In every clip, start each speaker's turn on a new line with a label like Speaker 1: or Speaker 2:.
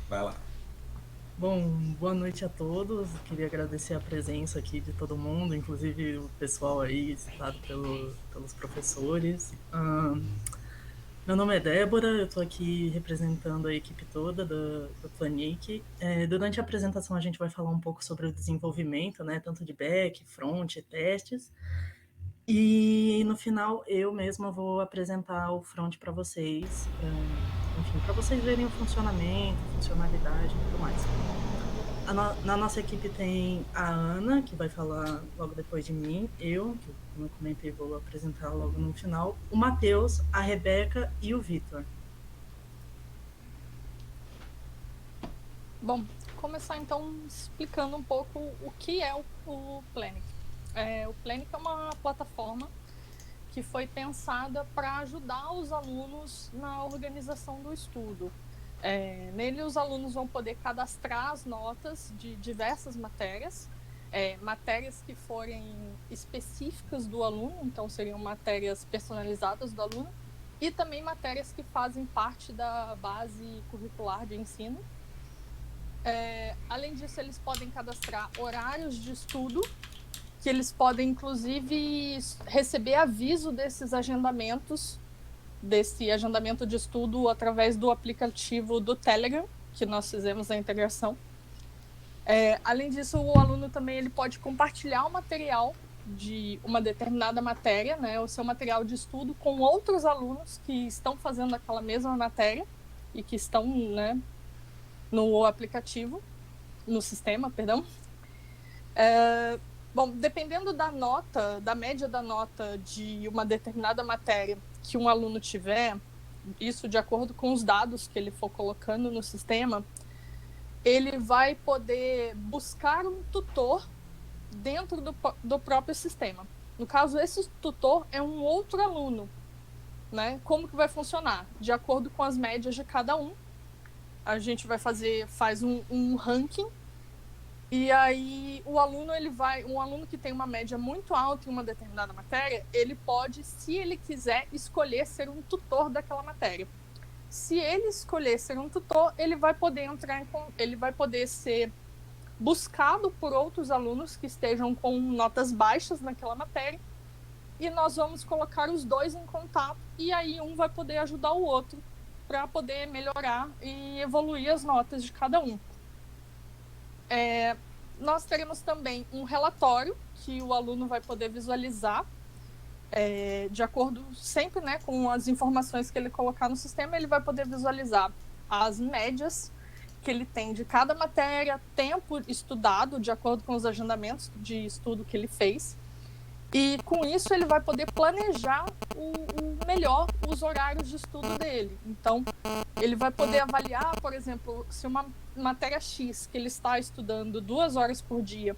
Speaker 1: Vai lá.
Speaker 2: Bom, boa noite a todos. Queria agradecer a presença aqui de todo mundo, inclusive o pessoal aí citado pelos professores. Meu nome é Débora, eu estou aqui representando a equipe toda do Planic. Durante a apresentação a gente vai falar um pouco sobre o desenvolvimento, né, tanto de back, front, testes. E no final eu mesma vou apresentar o front para vocês, enfim, para vocês verem o funcionamento, funcionalidade e tudo mais. Na nossa equipe tem a Ana, que vai falar logo depois de mim, eu, que como eu comentei, vou apresentar logo no final, o Matheus, a Rebeca e o Vitor.
Speaker 3: Bom, começar então explicando um pouco o que é o Planic. O Planic é uma plataforma que foi pensada para ajudar os alunos na organização do estudo. Nele, os alunos vão poder cadastrar as notas de diversas matérias, matérias que forem específicas do aluno, então seriam matérias personalizadas do aluno, e também matérias que fazem parte da base curricular de ensino. Além disso, eles podem cadastrar horários de estudo, que eles podem, inclusive, receber aviso desses agendamentos, desse agendamento de estudo através do aplicativo do Telegram, que nós fizemos a integração. Além disso, o aluno também ele pode compartilhar o material de uma determinada matéria, né, o seu material de estudo, com outros alunos que estão fazendo aquela mesma matéria e que estão, né, no aplicativo, no sistema, perdão. Bom, dependendo da nota, da média da nota de uma determinada matéria que um aluno tiver, isso de acordo com os dados que ele for colocando no sistema, ele vai poder buscar um tutor dentro do próprio sistema. No caso, esse tutor é um outro aluno, né? Como que vai funcionar? De acordo com as médias de cada um, a gente faz um ranking. E aí o aluno um aluno que tem uma média muito alta em uma determinada matéria, ele pode, se ele quiser, escolher ser um tutor daquela matéria. Se ele escolher ser um tutor, ele vai poder ser buscado por outros alunos que estejam com notas baixas naquela matéria, e nós vamos colocar os dois em contato, e aí um vai poder ajudar o outro para poder melhorar e evoluir as notas de cada um. Nós teremos também um relatório que o aluno vai poder visualizar, de acordo sempre, né, com as informações que ele colocar no sistema, ele vai poder visualizar as médias que ele tem de cada matéria, tempo estudado, de acordo com os agendamentos de estudo que ele fez. E com isso ele vai poder planejar melhor os horários de estudo dele. Então, ele vai poder avaliar, por exemplo, se uma matéria X que ele está estudando 2 horas por dia,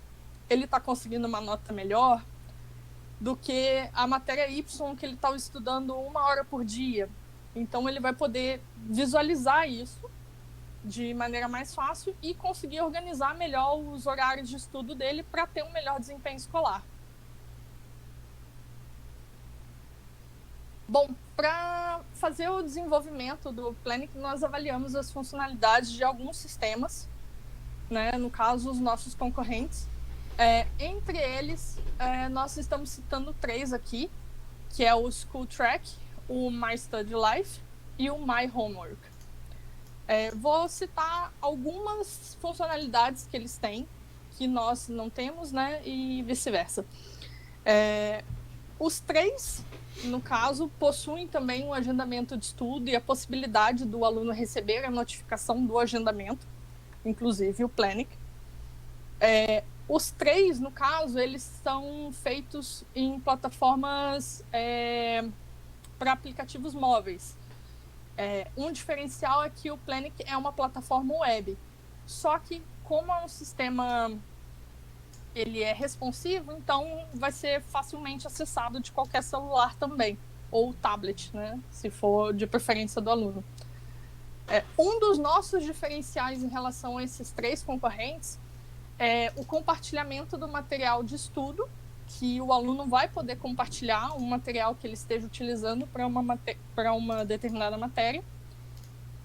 Speaker 3: ele está conseguindo uma nota melhor do que a matéria Y que ele está estudando 1 hora por dia. Então, ele vai poder visualizar isso de maneira mais fácil e conseguir organizar melhor os horários de estudo dele para ter um melhor desempenho escolar. Bom, para fazer o desenvolvimento do Planic, nós avaliamos as funcionalidades de alguns sistemas, né? No caso, os nossos concorrentes. Entre eles, nós estamos citando 3 aqui, que é o School Track, o My Study Life e o My Homework. Vou citar algumas funcionalidades que eles têm, que nós não temos, né? E vice-versa. Os 3, no caso, possuem também um agendamento de estudo e a possibilidade do aluno receber a notificação do agendamento, inclusive o Planic. Os 3, no caso, eles são feitos em plataformas para aplicativos móveis. Um diferencial é que o Planic é uma plataforma web, só que como é um sistema ele é responsivo, então vai ser facilmente acessado de qualquer celular também, ou tablet, né, se for de preferência do aluno. Um dos nossos diferenciais em relação a esses 3 concorrentes é o compartilhamento do material de estudo, que o aluno vai poder compartilhar um material que ele esteja utilizando para uma determinada matéria.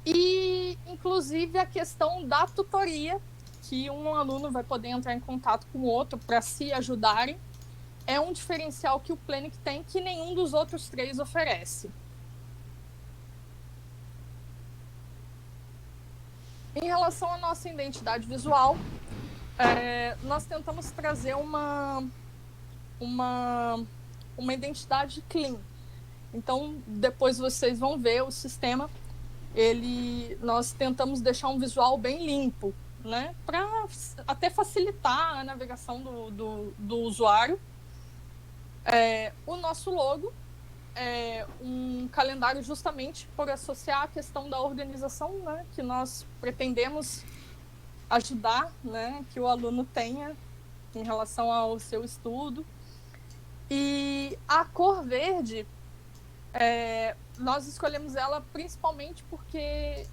Speaker 3: E, inclusive, a questão da tutoria, que um aluno vai poder entrar em contato com o outro para se ajudarem, é um diferencial que o Plenic tem que nenhum dos outros 3 oferece. Em relação à nossa identidade visual, nós tentamos trazer uma identidade clean. Então, depois vocês vão ver o sistema, nós tentamos deixar um visual bem limpo, né, para até facilitar a navegação do usuário. O nosso logo é um calendário justamente por associar a questão da organização, né, que nós pretendemos ajudar, né, que o aluno tenha em relação ao seu estudo. E a cor verde, nós escolhemos ela principalmente porque,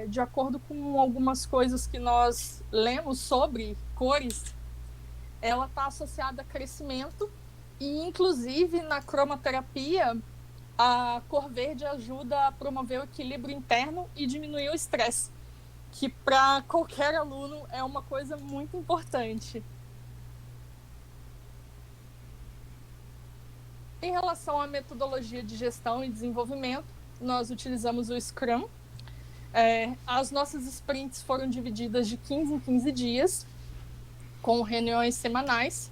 Speaker 3: de acordo com algumas coisas que nós lemos sobre cores, ela está associada a crescimento e, inclusive, na cromoterapia, a cor verde ajuda a promover o equilíbrio interno e diminuir o estresse, que para qualquer aluno é uma coisa muito importante. Em relação à metodologia de gestão e desenvolvimento, nós utilizamos o Scrum. As nossas sprints foram divididas de 15 em 15 dias, com reuniões semanais.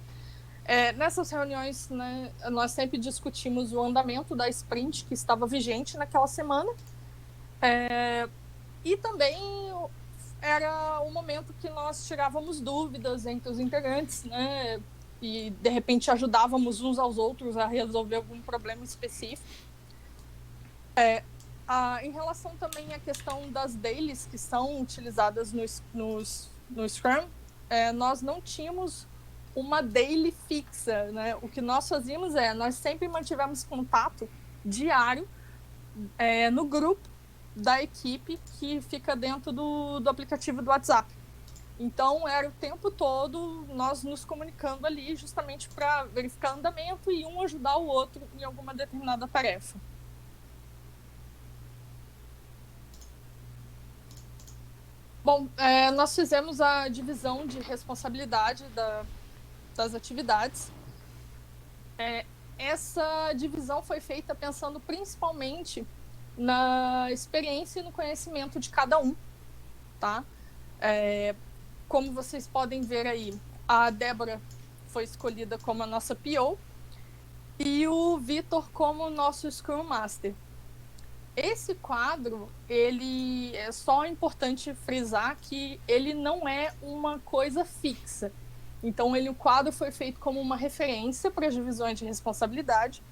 Speaker 3: Nessas reuniões, né, nós sempre discutimos o andamento da sprint que estava vigente naquela semana. E também era o momento que nós tirávamos dúvidas entre os integrantes, né, e de repente ajudávamos uns aos outros a resolver algum problema específico. Em relação também à questão das dailies que são utilizadas no Scrum, nós não tínhamos uma daily fixa, né? O que nós fazíamos nós sempre mantivemos contato diário no grupo da equipe que fica dentro do aplicativo do WhatsApp. Então, era o tempo todo nós nos comunicando ali justamente para verificar o andamento e um ajudar o outro em alguma determinada tarefa. Bom, nós fizemos a divisão de responsabilidade das atividades. Essa divisão foi feita pensando principalmente na experiência e no conhecimento de cada um, tá? Como vocês podem ver aí, a Débora foi escolhida como a nossa PO e o Vitor como nosso Scrum Master. Esse quadro, ele é só importante frisar que ele não é uma coisa fixa. Então, o quadro foi feito como uma referência para as divisões de responsabilidade,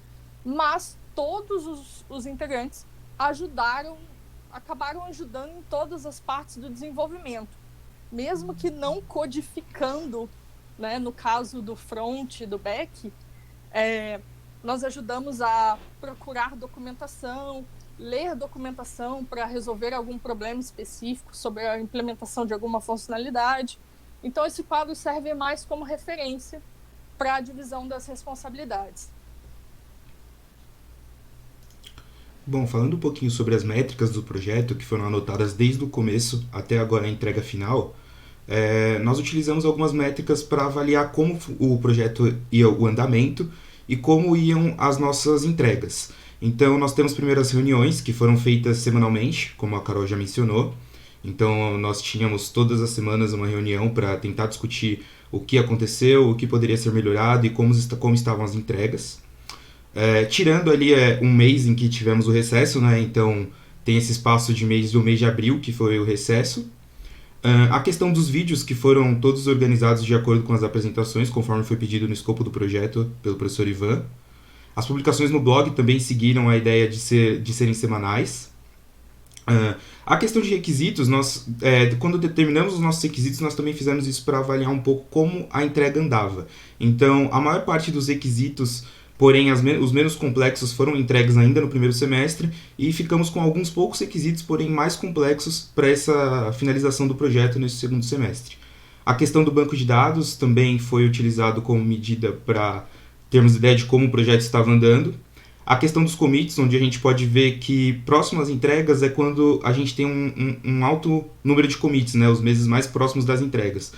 Speaker 3: mas todos os integrantes acabaram ajudando em todas as partes do desenvolvimento, mesmo que não codificando, né, no caso do front e do back, nós ajudamos a procurar documentação, ler documentação para resolver algum problema específico sobre a implementação de alguma funcionalidade. Então, esse quadro serve mais como referência para a divisão das responsabilidades.
Speaker 1: Bom, falando um pouquinho sobre as métricas do projeto, que foram anotadas desde o começo até agora a entrega final, nós utilizamos algumas métricas para avaliar como o projeto ia o andamento e como iam as nossas entregas. Então, nós temos primeiro as reuniões, que foram feitas semanalmente, como a Carol já mencionou. Então, nós tínhamos todas as semanas uma reunião para tentar discutir o que aconteceu, o que poderia ser melhorado e como estavam as entregas. Tirando ali um mês em que tivemos o recesso, né? Então, tem esse espaço do mês de abril, que foi o recesso. A questão dos vídeos, que foram todos organizados de acordo com as apresentações, conforme foi pedido no escopo do projeto pelo professor Ivan. As publicações no blog também seguiram a ideia de serem semanais. A questão de requisitos, quando determinamos os nossos requisitos, nós também fizemos isso para avaliar um pouco como a entrega andava. Então, a maior parte dos requisitos, porém os menos complexos, foram entregues ainda no primeiro semestre e ficamos com alguns poucos requisitos, porém mais complexos, para essa finalização do projeto nesse segundo semestre. A questão do banco de dados também foi utilizado como medida para termos ideia de como o projeto estava andando. A questão dos commits, onde a gente pode ver que próximas entregas é quando a gente tem um alto número de commits, né, os meses mais próximos das entregas.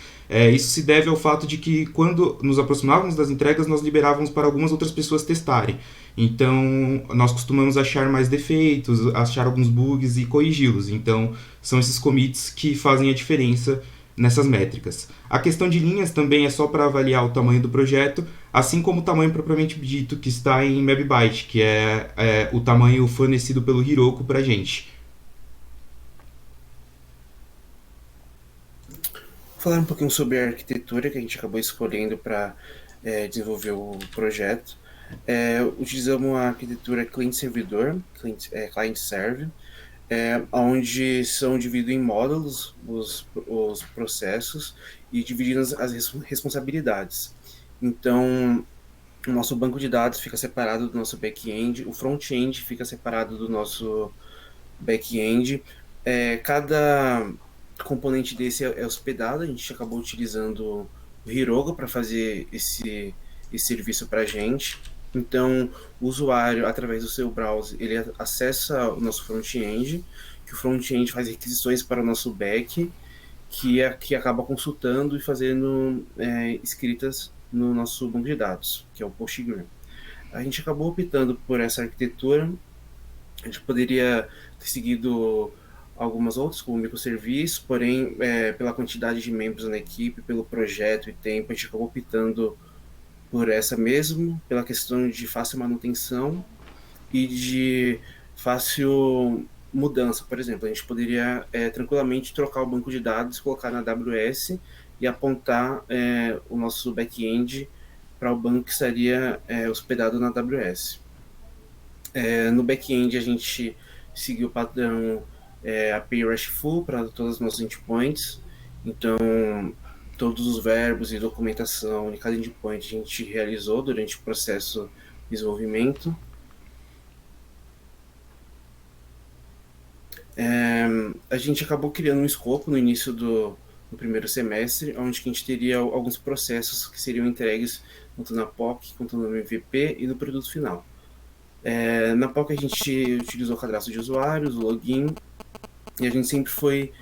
Speaker 1: Isso se deve ao fato de que quando nos aproximávamos das entregas, nós liberávamos para algumas outras pessoas testarem. Então, nós costumamos achar mais defeitos, achar alguns bugs e corrigi-los. Então, são esses commits que fazem a diferença nessas métricas. A questão de linhas também é só para avaliar o tamanho do projeto, assim como o tamanho propriamente dito, que está em MB, que é o tamanho fornecido pelo Heroku para a gente.
Speaker 4: Vou falar um pouquinho sobre a arquitetura que a gente acabou escolhendo para desenvolver o projeto. Utilizamos a arquitetura cliente-servidor, client-server, onde são divididos em módulos os processos e divididas as responsabilidades. Então, o nosso banco de dados fica separado do nosso back-end, o front-end fica separado do nosso back-end. Cada componente desse é hospedado, a gente acabou utilizando o Heroku para fazer esse serviço para a gente. Então, o usuário, através do seu browser, ele acessa o nosso front-end, que o front-end faz requisições para o nosso back, que acaba consultando e fazendo escritas no nosso banco de dados, que é o Postgre. A gente acabou optando por essa arquitetura. A gente poderia ter seguido algumas outras, como microserviço, porém, pela quantidade de membros na equipe, pelo projeto e tempo, a gente acabou optando por essa mesmo, pela questão de fácil manutenção e de fácil mudança. Por exemplo, a gente poderia tranquilamente trocar o banco de dados, colocar na AWS e apontar o nosso back-end para o banco que estaria hospedado na AWS. No back-end a gente seguiu o padrão API RESTful para todos os nossos endpoints. Então, todos os verbos e documentação de cada endpoint a gente realizou durante o processo de desenvolvimento. A gente acabou criando um escopo no início do primeiro semestre, onde a gente teria alguns processos que seriam entregues tanto na POC, quanto no MVP e no produto final. Na POC a gente utilizou o cadastro de usuários, o login, e a gente sempre foi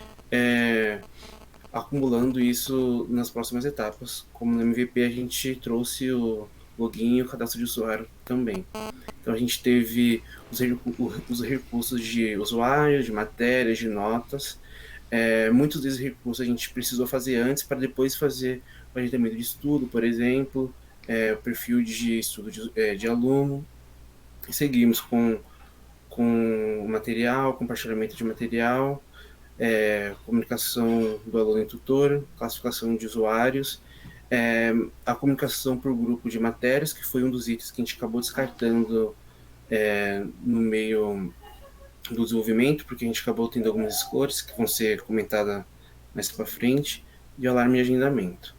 Speaker 4: acumulando isso nas próximas etapas. Como no MVP a gente trouxe o login e o cadastro de usuário também. Então a gente teve os recursos de usuário, de matérias, de notas. Muitos desses recursos a gente precisou fazer antes para depois fazer o agendamento de estudo, por exemplo, o perfil de estudo de aluno. E seguimos com material, compartilhamento de material, comunicação do aluno e tutor, classificação de usuários, a comunicação por grupo de matérias, que foi um dos itens que a gente acabou descartando no meio do desenvolvimento, porque a gente acabou tendo algumas escolhas que vão ser comentadas mais para frente, e alarme e agendamento.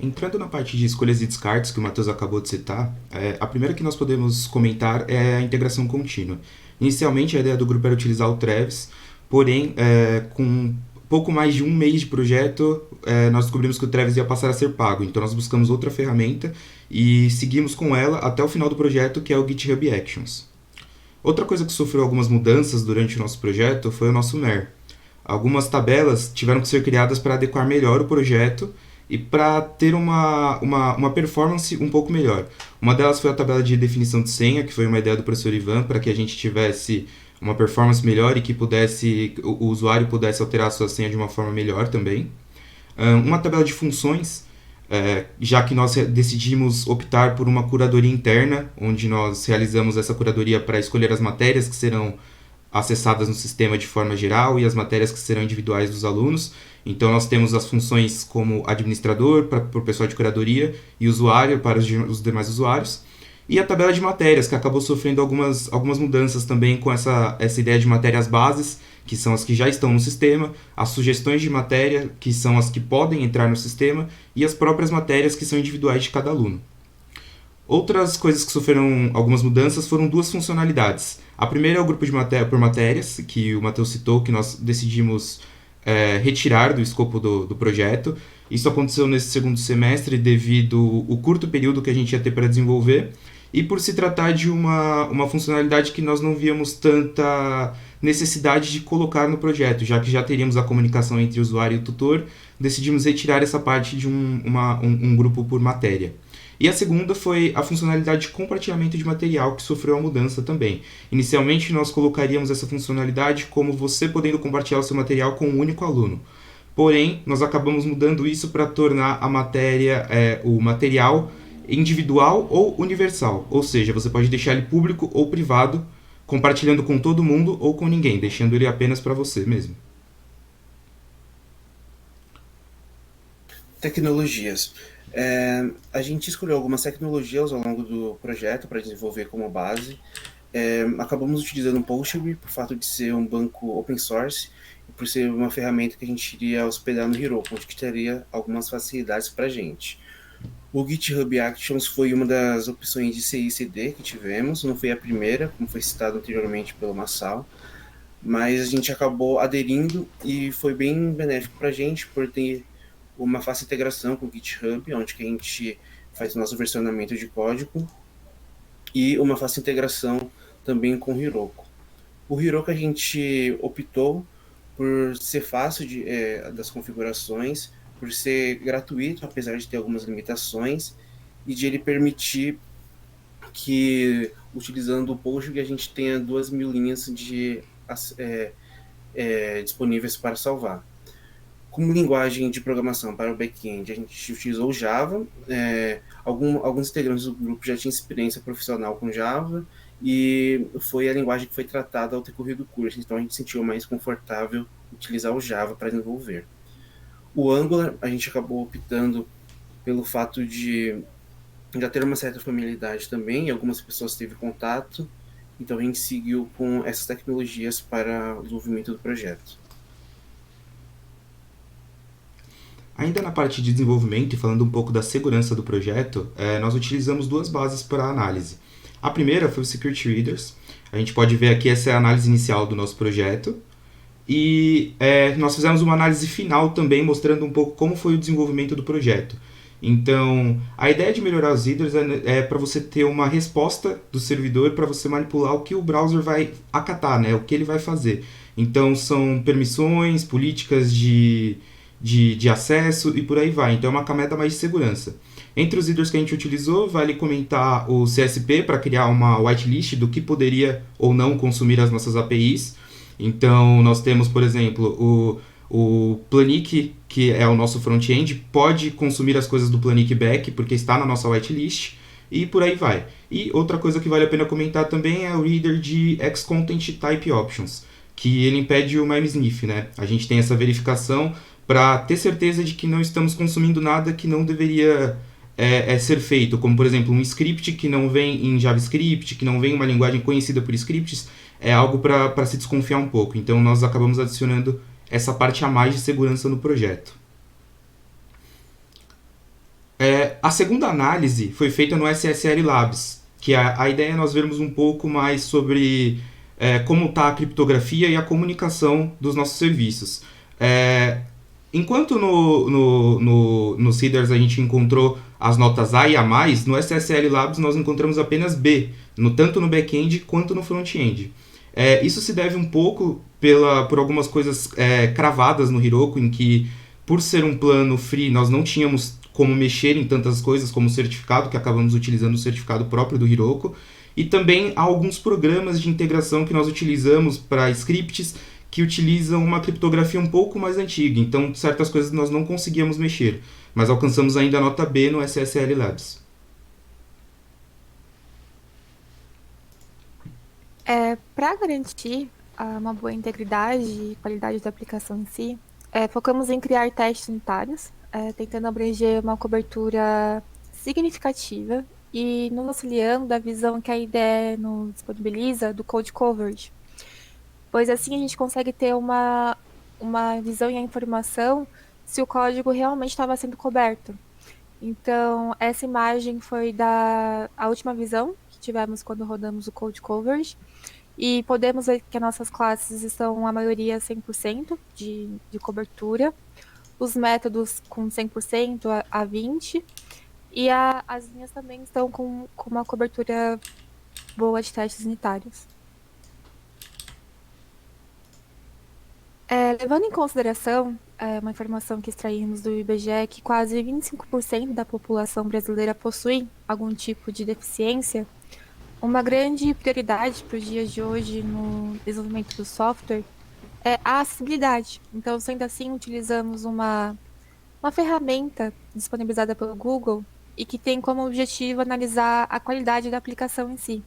Speaker 1: Entrando na parte de escolhas e descartes que o Matheus acabou de citar, a primeira que nós podemos comentar é a integração contínua. Inicialmente, a ideia do grupo era utilizar o Travis, porém, com pouco mais de um mês de projeto, nós descobrimos que o Travis ia passar a ser pago. Então, nós buscamos outra ferramenta e seguimos com ela até o final do projeto, que é o GitHub Actions. Outra coisa que sofreu algumas mudanças durante o nosso projeto foi o nosso MER. Algumas tabelas tiveram que ser criadas para adequar melhor o projeto e para ter uma performance um pouco melhor. Uma delas foi a tabela de definição de senha, que foi uma ideia do professor Ivan, para que a gente tivesse uma performance melhor e que o usuário pudesse alterar a sua senha de uma forma melhor também. Uma tabela de funções, já que nós decidimos optar por uma curadoria interna, onde nós realizamos essa curadoria para escolher as matérias que serão acessadas no sistema de forma geral e as matérias que serão individuais dos alunos. Então, nós temos as funções como administrador para o pessoal de curadoria e usuário para os demais usuários. E a tabela de matérias, que acabou sofrendo algumas mudanças também com essa ideia de matérias bases, que são as que já estão no sistema, as sugestões de matéria, que são as que podem entrar no sistema, e as próprias matérias, que são individuais de cada aluno. Outras coisas que sofreram algumas mudanças foram duas funcionalidades. A primeira é o grupo de por matérias, que o Matheus citou, que nós decidimos retirar do escopo do projeto. Isso aconteceu nesse segundo semestre devido ao curto período que a gente ia ter para desenvolver e por se tratar de uma funcionalidade que nós não víamos tanta necessidade de colocar no projeto, já que já teríamos a comunicação entre o usuário e o tutor, decidimos retirar essa parte de um grupo por matéria. E a segunda foi a funcionalidade de compartilhamento de material, que sofreu a mudança também. Inicialmente, nós colocaríamos essa funcionalidade como você podendo compartilhar o seu material com um único aluno. Porém, nós acabamos mudando isso para tornar a matéria, o material individual ou universal. Ou seja, você pode deixar ele público ou privado, compartilhando com todo mundo ou com ninguém, deixando ele apenas para você mesmo.
Speaker 4: Tecnologias. A gente escolheu algumas tecnologias ao longo do projeto para desenvolver como base. Acabamos utilizando o Postgre por fato de ser um banco open source e por ser uma ferramenta que a gente iria hospedar no Heroku, onde que teria algumas facilidades para a gente. O GitHub Actions foi uma das opções de CI e CD que tivemos, não foi a primeira, como foi citado anteriormente pelo Massal, mas a gente acabou aderindo e foi bem benéfico para a gente por ter uma fácil integração com o GitHub, onde que a gente faz o nosso versionamento de código, e uma fácil integração também com o Heroku. O Heroku a gente optou por ser fácil das configurações, por ser gratuito, apesar de ter algumas limitações, e de ele permitir que, utilizando o Postgre, a gente tenha 2.000 linhas disponíveis para salvar. Como linguagem de programação para o back-end, a gente utilizou o Java. Alguns integrantes do grupo já tinham experiência profissional com Java, e foi a linguagem que foi tratada ao decorrer do curso, então a gente se sentiu mais confortável utilizar o Java para desenvolver. O Angular, a gente acabou optando pelo fato de já ter uma certa familiaridade também, e algumas pessoas teve contato, então a gente seguiu com essas tecnologias para o desenvolvimento do projeto.
Speaker 1: Ainda na parte de desenvolvimento e falando um pouco da segurança do projeto, nós utilizamos duas bases para a análise. A primeira foi o Security Readers. A gente pode ver aqui, essa é a análise inicial do nosso projeto. E nós fizemos uma análise final também, mostrando um pouco como foi o desenvolvimento do projeto. Então, a ideia de melhorar os readers é para você ter uma resposta do servidor para você manipular o que o browser vai acatar, né? O que ele vai fazer. Então, são permissões, políticas de acesso e por aí vai. Então, é uma camada mais de segurança. Entre os readers que a gente utilizou, vale comentar o CSP para criar uma whitelist do que poderia ou não consumir as nossas APIs. Então, nós temos, por exemplo, o Planic, que é o nosso front-end, pode consumir as coisas do Planic back, porque está na nossa whitelist, e por aí vai. E outra coisa que vale a pena comentar também é o reader de Xcontent Type Options, que ele impede o MIME-Sniff, né? A gente tem essa verificação para ter certeza de que não estamos consumindo nada que não deveria ser feito, como, por exemplo, um script que não vem em JavaScript, que não vem em uma linguagem conhecida por scripts, é algo para se desconfiar um pouco. Então, nós acabamos adicionando essa parte a mais de segurança no projeto. A segunda análise foi feita no SSL Labs, que a ideia é nós vermos um pouco mais sobre como está a criptografia e a comunicação dos nossos serviços. Enquanto nos headers a gente encontrou as notas A e A+, no SSL Labs nós encontramos apenas B, tanto no back-end quanto no front-end. Isso se deve um pouco por algumas coisas cravadas no Heroku, em que, por ser um plano free, nós não tínhamos como mexer em tantas coisas como o certificado, que acabamos utilizando o certificado próprio do Heroku, e também há alguns programas de integração que nós utilizamos para scripts que utilizam uma criptografia um pouco mais antiga, então certas coisas nós não conseguíamos mexer, mas alcançamos ainda a nota B no SSL Labs.
Speaker 5: Para garantir uma boa integridade e qualidade da aplicação em si, focamos em criar testes unitários, tentando abranger uma cobertura significativa e nos auxiliando da visão que a IDE nos disponibiliza do Code Coverage, pois assim a gente consegue ter uma visão e a informação se o código realmente estava sendo coberto. Então, essa imagem foi a última visão que tivemos quando rodamos o Code Coverage, E podemos ver que as nossas classes estão, a maioria, 100% de cobertura. Os métodos com 100% a 20%. E as linhas também estão com uma cobertura boa de testes unitários. Levando em consideração uma informação que extraímos do IBGE, que quase 25% da população brasileira possui algum tipo de deficiência, uma grande prioridade para os dias de hoje no desenvolvimento do software é a acessibilidade. Então, sendo assim, utilizamos uma ferramenta disponibilizada pelo Google e que tem como objetivo analisar a qualidade da aplicação em si.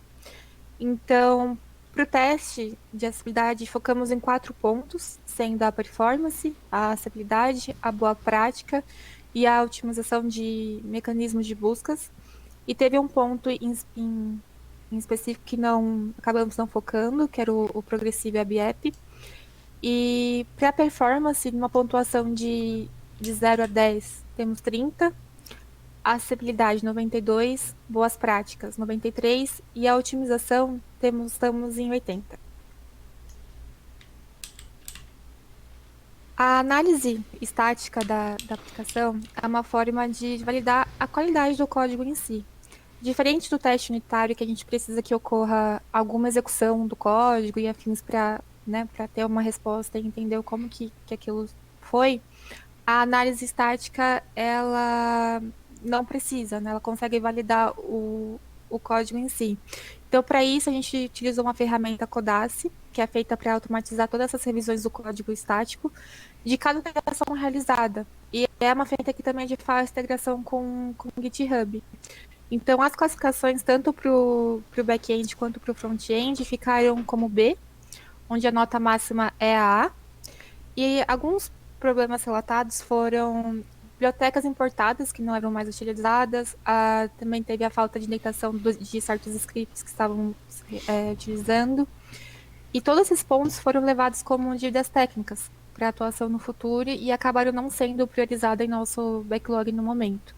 Speaker 5: Então, para o teste de acessibilidade, focamos em 4 pontos, sendo a performance, a acessibilidade, a boa prática e a otimização de mecanismos de buscas. E teve um ponto em específico que acabamos não focando, que era o Progressive ABAP. E para a performance, numa pontuação de 0 a 10, temos 30, a acessibilidade 92, boas práticas 93 e a otimização estamos em 80. A análise estática da aplicação é uma forma de validar a qualidade do código em si. Diferente do teste unitário, que a gente precisa que ocorra alguma execução do código e afins para ter uma resposta e entender como que aquilo foi, a análise estática, ela não precisa, né? Ela consegue validar o código em si. Então, para isso, a gente utiliza uma ferramenta Codase, que é feita para automatizar todas essas revisões do código estático de cada integração realizada. E é uma ferramenta que também faz integração com o GitHub. Então, as classificações, tanto para o back-end quanto para o front-end, ficaram como B, onde a nota máxima é a A. E alguns problemas relatados foram bibliotecas importadas que não eram mais utilizadas, também teve a falta de indentação de certos scripts que estavam utilizando. E todos esses pontos foram levados como dívidas técnicas para atuação no futuro e acabaram não sendo priorizados em nosso backlog no momento.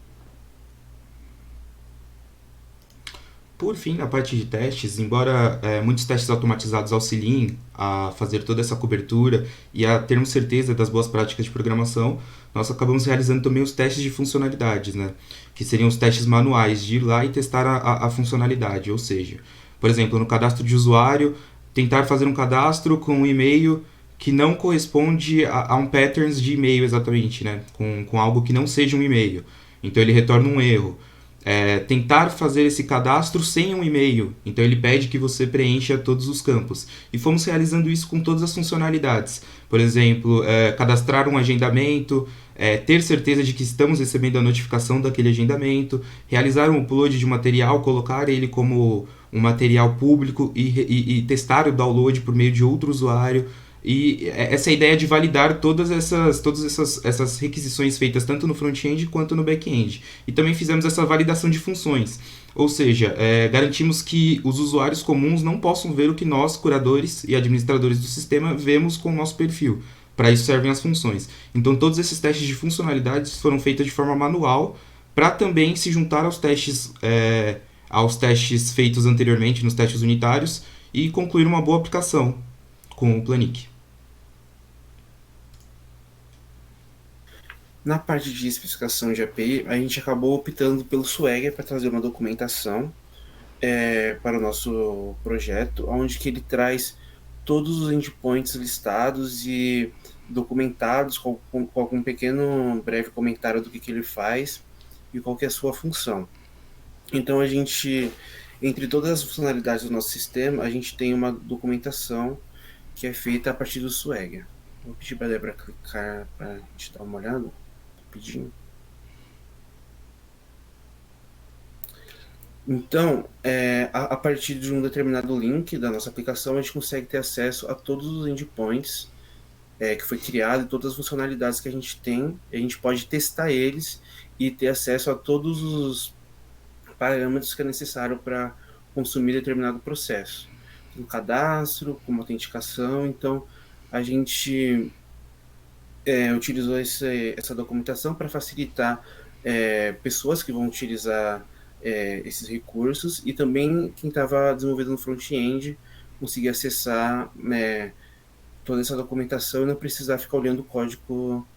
Speaker 1: Por fim, na parte de testes, embora muitos testes automatizados auxiliem a fazer toda essa cobertura e a termos certeza das boas práticas de programação, nós acabamos realizando também os testes de funcionalidades, né? Que seriam os testes manuais, de ir lá e testar a funcionalidade, ou seja, por exemplo, no cadastro de usuário, tentar fazer um cadastro com um e-mail que não corresponde a um patterns de e-mail exatamente, né? Com algo que não seja um e-mail. Então ele retorna um erro. Tentar fazer esse cadastro sem um e-mail. Então ele pede que você preencha todos os campos. E fomos realizando isso com todas as funcionalidades. Por exemplo, cadastrar um agendamento, ter certeza de que estamos recebendo a notificação daquele agendamento, realizar um upload de material, colocar ele como um material público e testar o download por meio de outro usuário. E essa ideia de validar todas essas requisições feitas tanto no front-end quanto no back-end. E também fizemos essa validação de funções. Ou seja, garantimos que os usuários comuns não possam ver o que nós, curadores e administradores do sistema, vemos com o nosso perfil. Para isso servem as funções. Então todos esses testes de funcionalidades foram feitos de forma manual para também se juntar aos testes feitos anteriormente nos testes unitários e concluir uma boa aplicação com o Planic.
Speaker 4: Na parte de especificação de API, a gente acabou optando pelo Swagger para trazer uma documentação para o nosso projeto, onde que ele traz todos os endpoints listados e documentados com algum pequeno breve comentário do que ele faz e qual que é a sua função. Então a gente, entre todas as funcionalidades do nosso sistema, a gente tem uma documentação que é feita a partir do Swagger. Vou pedir para a Débora clicar para a gente dar uma olhada. Rapidinho. Então, a partir de um determinado link da nossa aplicação, a gente consegue ter acesso a todos os endpoints que foi criado e todas as funcionalidades que a gente tem. A gente pode testar eles e ter acesso a todos os parâmetros que é necessário para consumir determinado processo. Um cadastro, como autenticação. Então, a gente utilizou essa documentação para facilitar pessoas que vão utilizar esses recursos e também quem estava desenvolvendo no front-end conseguir acessar, né, toda essa documentação e não precisar ficar olhando o código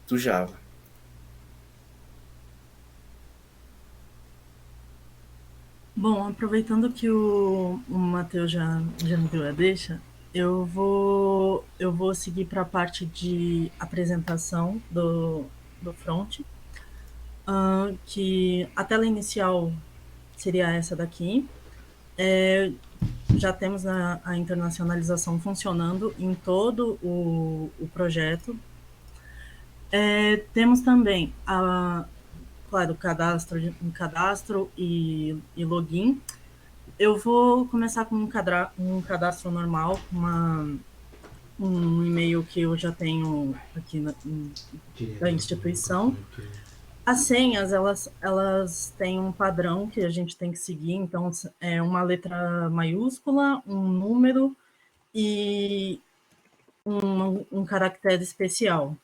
Speaker 4: do Java.
Speaker 2: Bom, aproveitando que o Matheus já me deu a deixa, eu vou seguir para a parte de apresentação do front, que a tela inicial seria essa daqui. Já temos a internacionalização funcionando em todo o projeto. Temos também, claro, cadastro e login. Eu vou começar com um cadastro normal, um e-mail que eu já tenho aqui da instituição. As senhas, elas têm um padrão que a gente tem que seguir, então é uma letra maiúscula, um número e um caractere especial.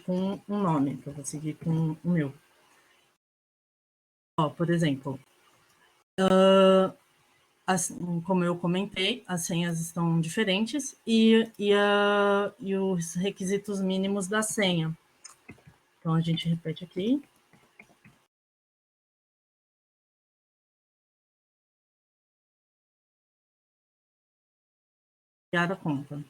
Speaker 2: Com um nome, que eu vou seguir com o meu. Por exemplo, como eu comentei, as senhas estão diferentes e os requisitos mínimos da senha. Então, a gente repete aqui. Criar a conta.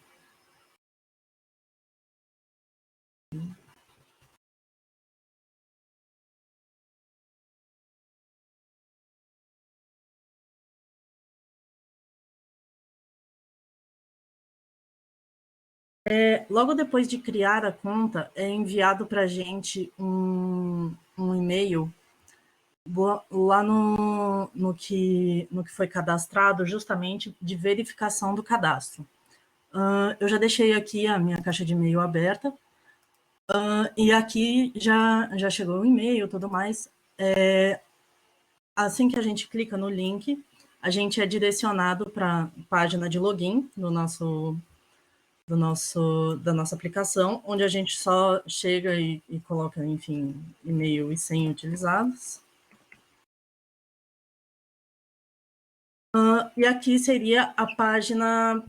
Speaker 2: Logo depois de criar a conta, é enviado para a gente um e-mail lá no que foi cadastrado, justamente de verificação do cadastro. Eu já deixei aqui a minha caixa de e-mail aberta, e aqui já chegou o e-mail e tudo mais. Assim que a gente clica no link, a gente é direcionado para a página de login da nossa aplicação, onde a gente só chega e coloca, enfim, e-mail e senha utilizados. E aqui seria a página,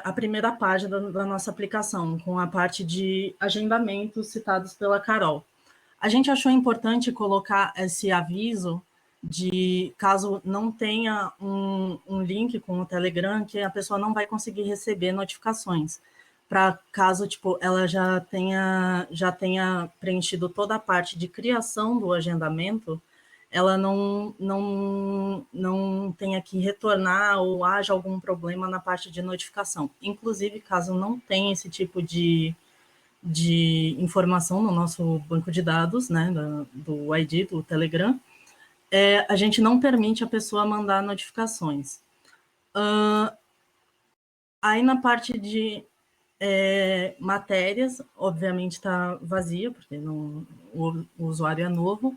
Speaker 2: a primeira página da nossa aplicação, com a parte de agendamentos citados pela Carol. A gente achou importante colocar esse aviso de caso não tenha um link com o Telegram, que a pessoa não vai conseguir receber notificações. Para caso tipo, ela já tenha preenchido toda a parte de criação do agendamento, ela não tenha que retornar ou haja algum problema na parte de notificação. Inclusive, caso não tenha esse tipo de informação no nosso banco de dados, né, do ID, do Telegram, a gente não permite a pessoa mandar notificações. Aí na parte de matérias, obviamente está vazia, porque o usuário é novo.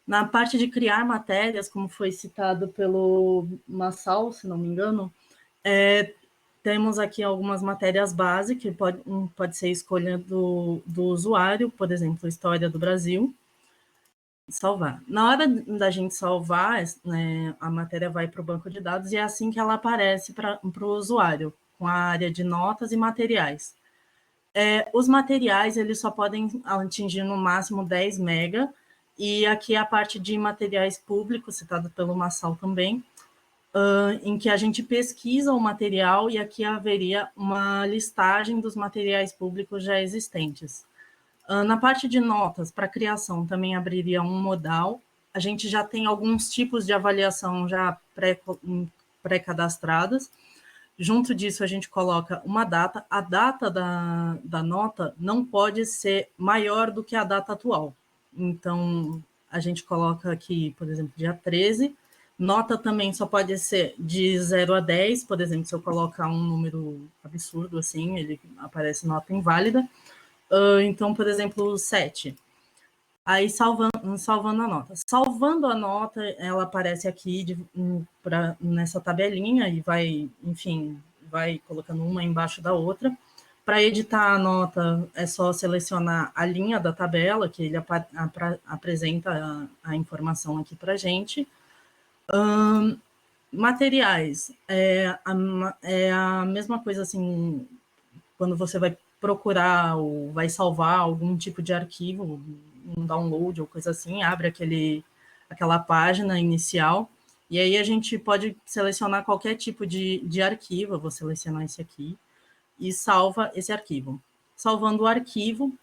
Speaker 2: Na parte de criar matérias, como foi citado pelo Massal, se não me engano, temos aqui algumas matérias básicas, que pode ser escolha do usuário, por exemplo, História do Brasil. Salvar. Na hora da gente salvar, né, a matéria vai para o banco de dados e é assim que ela aparece para o usuário, com a área de notas e materiais. Os materiais, eles só podem atingir no máximo 10 MB, e aqui a parte de materiais públicos, citado pelo Massal também, em que a gente pesquisa o material e aqui haveria uma listagem dos materiais públicos já existentes. Na parte de notas, para criação, também abriria um modal. A gente já tem alguns tipos de avaliação já pré-cadastradas. Junto disso, a gente coloca uma data. A data da nota não pode ser maior do que a data atual. Então, a gente coloca aqui, por exemplo, dia 13. Nota também só pode ser de 0 a 10. Por exemplo, se eu colocar um número absurdo assim, ele aparece nota inválida. Então, por exemplo, 7. Aí, salvando a nota. Salvando a nota, ela aparece aqui nessa tabelinha e vai, enfim, vai colocando uma embaixo da outra. Para editar a nota, é só selecionar a linha da tabela, que ele apresenta a informação aqui para a gente. Materiais, é a mesma coisa, assim, quando você vai procurar ou vai salvar algum tipo de arquivo, um download ou coisa assim, abre aquela página inicial, e aí a gente pode selecionar qualquer tipo de arquivo, eu vou selecionar esse aqui, e salva esse arquivo. Salvando o arquivo,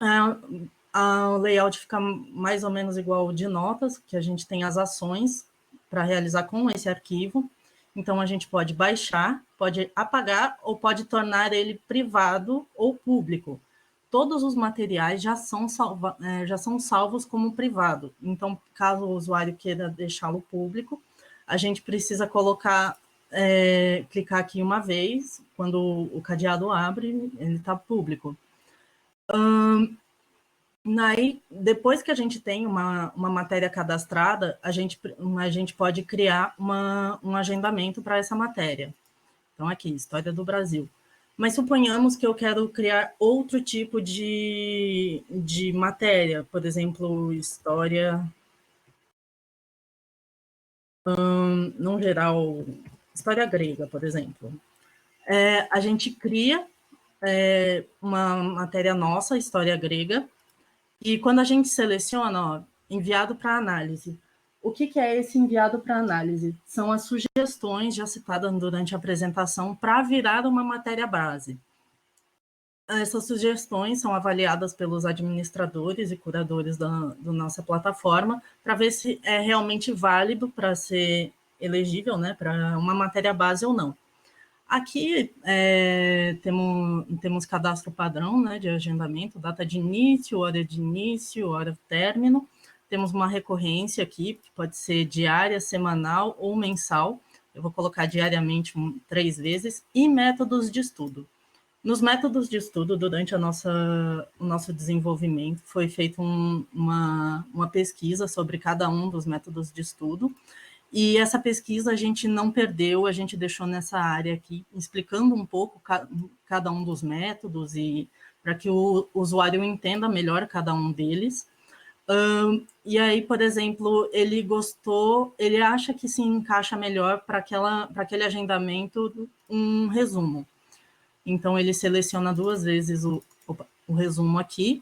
Speaker 2: o layout fica mais ou menos igual ao de notas, que a gente tem as ações para realizar com esse arquivo. Então, a gente pode baixar, pode apagar ou pode tornar ele privado ou público. Todos os materiais já são salvos como privado. Então, caso o usuário queira deixá-lo público, a gente precisa clicar aqui uma vez, quando o cadeado abre, ele está público. Depois que a gente tem uma matéria cadastrada, a gente pode criar um agendamento para essa matéria. Então, aqui, História do Brasil. Mas suponhamos que eu quero criar outro tipo de matéria, por exemplo, história, no geral, história grega, por exemplo. A gente cria uma matéria nossa, história grega, e quando a gente seleciona, enviado para análise, o que é esse enviado para análise? São as sugestões já citadas durante a apresentação para virar uma matéria base. Essas sugestões são avaliadas pelos administradores e curadores da nossa plataforma para ver se é realmente válido para ser elegível, né, para uma matéria base ou não. Aqui temos cadastro padrão, né, de agendamento, data de início, hora de término. Temos uma recorrência aqui, que pode ser diária, semanal ou mensal. Eu vou colocar diariamente 3 vezes. E métodos de estudo. Nos métodos de estudo, durante o nosso desenvolvimento, foi feita uma pesquisa sobre cada um dos métodos de estudo. E essa pesquisa a gente não perdeu, a gente deixou nessa área aqui, explicando um pouco cada um dos métodos e para que o usuário entenda melhor cada um deles. E aí, por exemplo, ele gostou, ele acha que se encaixa melhor para aquele agendamento um resumo. Então, ele seleciona 2 vezes o resumo aqui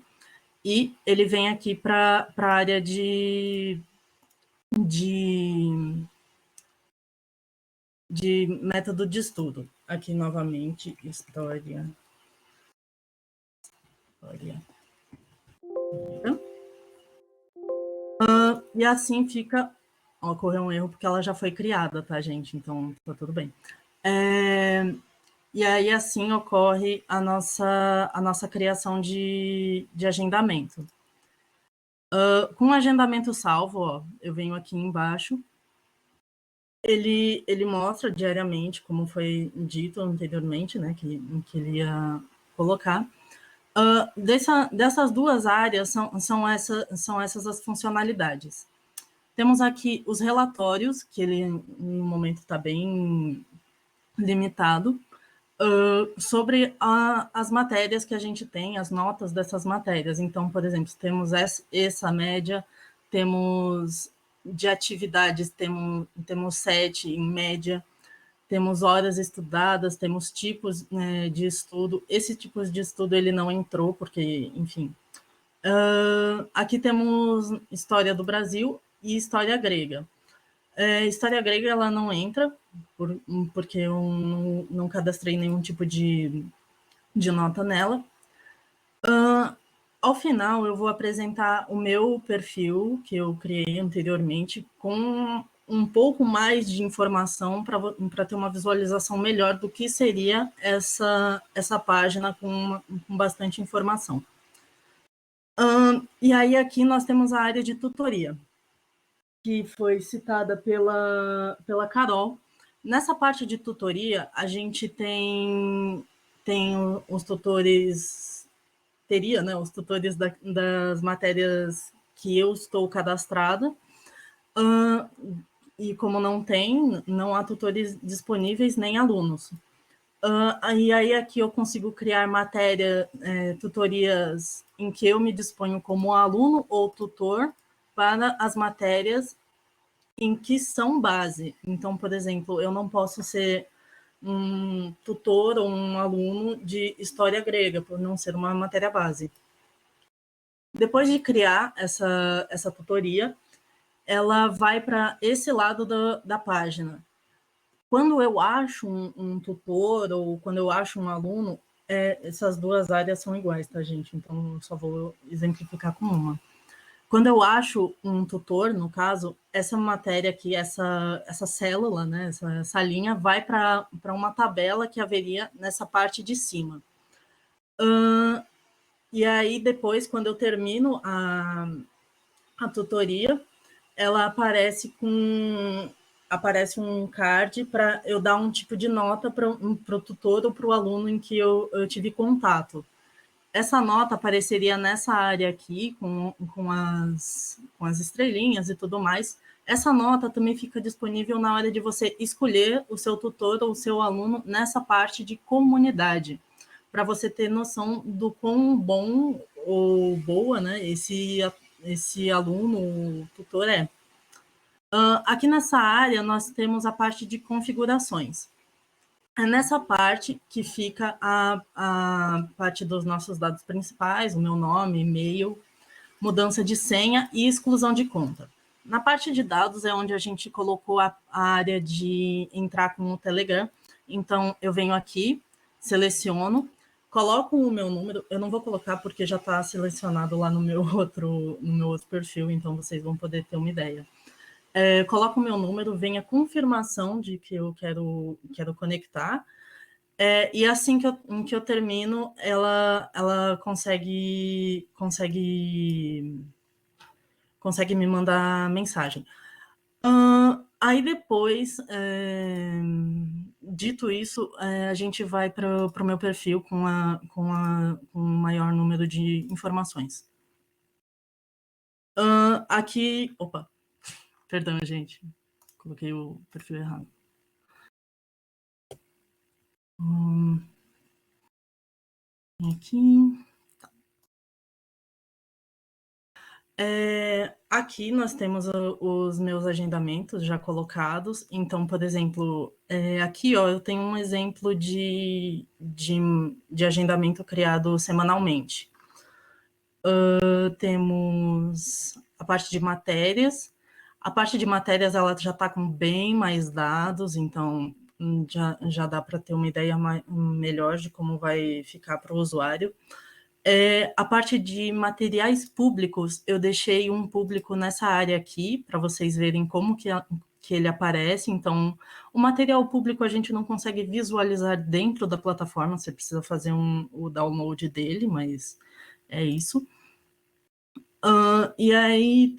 Speaker 2: e ele vem aqui para a área de método de estudo. Aqui, novamente, história. E assim fica... Ocorreu um erro porque ela já foi criada, tá, gente? Então, tá tudo bem. E aí, assim, ocorre a nossa criação de agendamento. Com o agendamento salvo, ó, eu venho aqui embaixo, ele mostra diariamente, como foi dito anteriormente, né, que ele ia colocar. Dessas 2 áreas são essas as funcionalidades. Temos aqui os relatórios, que ele, no momento, está bem limitado, sobre as matérias que a gente tem, as notas dessas matérias. Então, por exemplo, temos essa média, temos de atividades, temos 7 em média, temos horas estudadas, temos tipos, né, de estudo. Esse tipo de estudo ele não entrou, porque, enfim. Aqui temos História do Brasil e História Grega. História grega ela não entra, porque eu não cadastrei nenhum tipo de nota nela. Ao final, eu vou apresentar o meu perfil, que eu criei anteriormente, com um pouco mais de informação para ter uma visualização melhor do que seria essa página com bastante informação. E aí, aqui nós temos a área de tutoria, que foi citada pela Carol. Nessa parte de tutoria, a gente tem os tutores, né, os tutores das matérias que eu estou cadastrada, e como não há tutores disponíveis nem alunos. E aí aqui eu consigo criar tutorias em que eu me disponho como aluno ou tutor para as matérias em que são base. Então, por exemplo, eu não posso ser um tutor ou um aluno de história grega, por não ser uma matéria base. Depois de criar essa tutoria, ela vai para esse lado da página. Quando eu acho um tutor ou quando eu acho um aluno, essas duas áreas são iguais, tá, gente? Então, eu só vou exemplificar com uma. Quando eu acho um tutor, no caso, essa matéria aqui, essa célula, né, essa linha, vai para uma tabela que haveria nessa parte de cima. E aí, depois, quando eu termino a tutoria, ela aparece um card para eu dar um tipo de nota para o tutor ou para o aluno em que eu tive contato. Essa nota apareceria nessa área aqui, com as estrelinhas e tudo mais. Essa nota também fica disponível na hora de você escolher o seu tutor ou o seu aluno nessa parte de comunidade, para você ter noção do quão bom ou boa, né, esse aluno ou tutor é. Aqui nessa área, nós temos a parte de configurações. É nessa parte que fica a parte dos nossos dados principais, o meu nome, e-mail, mudança de senha e exclusão de conta. Na parte de dados é onde a gente colocou a área de entrar com o Telegram. Então, eu venho aqui, seleciono, coloco o meu número. Eu não vou colocar porque já está selecionado lá no meu outro perfil, então vocês vão poder ter uma ideia. Coloco o meu número, vem a confirmação de que eu quero conectar, e assim que eu termino, ela consegue me mandar mensagem. Aí depois, dito isso, a gente vai para o meu perfil com um maior número de informações. Aqui, opa, perdão, gente, coloquei o perfil errado. Aqui. Aqui nós temos os meus agendamentos já colocados. Então, por exemplo, aqui ó, eu tenho um exemplo de agendamento criado semanalmente. Temos a parte de matérias. A parte de matérias ela já está com bem mais dados, então já dá para ter uma ideia melhor de como vai ficar para o usuário. A parte de materiais públicos, eu deixei um público nessa área aqui, para vocês verem como que ele aparece. Então, o material público a gente não consegue visualizar dentro da plataforma, você precisa fazer o download dele, mas é isso. E aí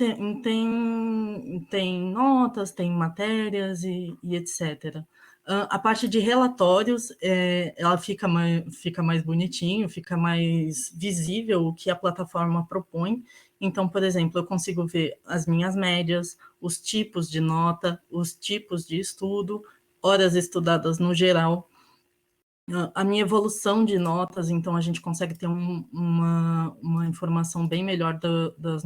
Speaker 2: tem notas, tem matérias e etc. A parte de relatórios, ela fica mais bonitinho, fica mais visível o que a plataforma propõe. Então, por exemplo, eu consigo ver as minhas médias, os tipos de nota, os tipos de estudo, horas estudadas no geral, a minha evolução de notas, então a gente consegue ter uma informação bem melhor da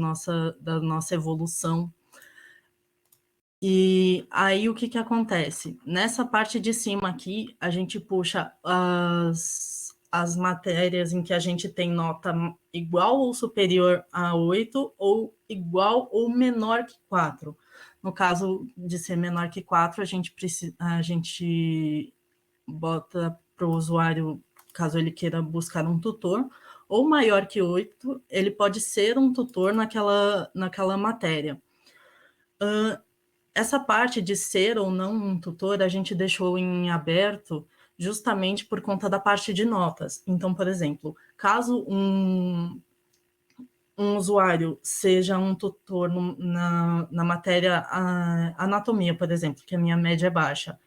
Speaker 2: nossa evolução. E aí o que acontece? Nessa parte de cima aqui, a gente puxa as matérias em que a gente tem nota igual ou superior a 8, ou igual ou menor que 4. No caso de ser menor que 4, a gente bota para o usuário, caso ele queira buscar um tutor, ou maior que 8, ele pode ser um tutor naquela matéria. Essa parte de ser ou não um tutor, a gente deixou em aberto justamente por conta da parte de notas. Então, por exemplo, caso um usuário seja um tutor na matéria anatomia, por exemplo, que a minha média é baixa,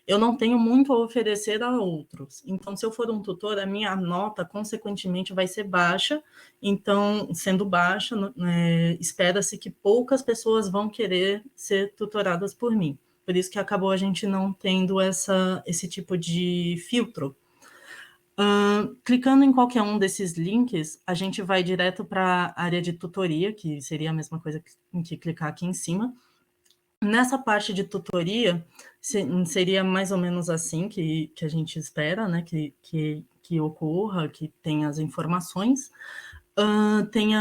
Speaker 2: eu não tenho muito a oferecer a outros. Então, se eu for um tutor, a minha nota, consequentemente, vai ser baixa. Então, sendo baixa, espera-se que poucas pessoas vão querer ser tutoradas por mim. Por isso que acabou a gente não tendo esse tipo de filtro. Clicando em qualquer um desses links, a gente vai direto para a área de tutoria, que seria a mesma coisa que clicar aqui em cima. Nessa parte de tutoria, seria mais ou menos assim que a gente espera, né, que ocorra, que tenha as informações. Tem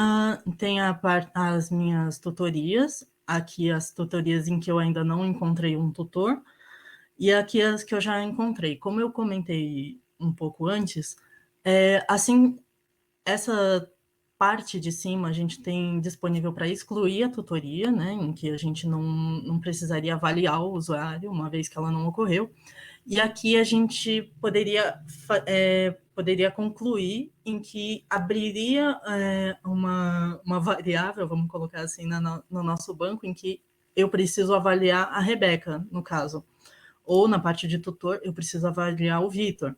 Speaker 2: as minhas tutorias, aqui as tutorias em que eu ainda não encontrei um tutor, e aqui as que eu já encontrei. Como eu comentei um pouco antes, assim, essa parte de cima a gente tem disponível para excluir a tutoria, né, em que a gente não precisaria avaliar o usuário, uma vez que ela não ocorreu. E aqui a gente poderia concluir em que abriria uma variável, vamos colocar assim, no nosso banco, em que eu preciso avaliar a Rebeca, no caso. Ou na parte de tutor, eu preciso avaliar o Vitor.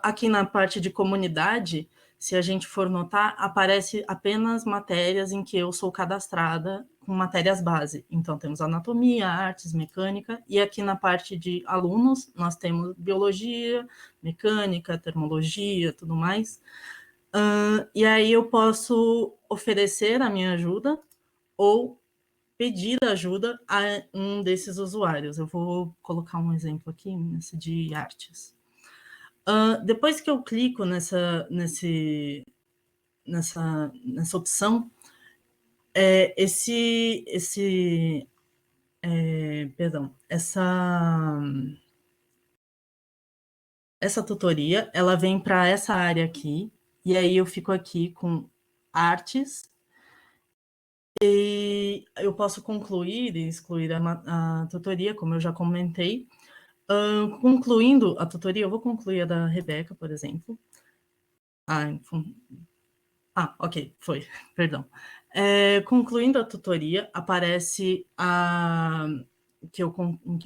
Speaker 2: Aqui na parte de comunidade, se a gente for notar, aparece apenas matérias em que eu sou cadastrada com matérias base. Então, temos anatomia, artes, mecânica, e aqui na parte de alunos, nós temos biologia, mecânica, termologia, tudo mais. E aí eu posso oferecer a minha ajuda ou pedir ajuda a um desses usuários. Eu vou colocar um exemplo aqui, nesse de artes. Depois que eu clico nessa opção, essa tutoria, ela vem para essa área aqui, e aí eu fico aqui com artes, e eu posso concluir e excluir a tutoria, como eu já comentei. Concluindo a tutoria, eu vou concluir a da Rebeca, por exemplo. Ok, foi, perdão. Concluindo a tutoria, aparece que eu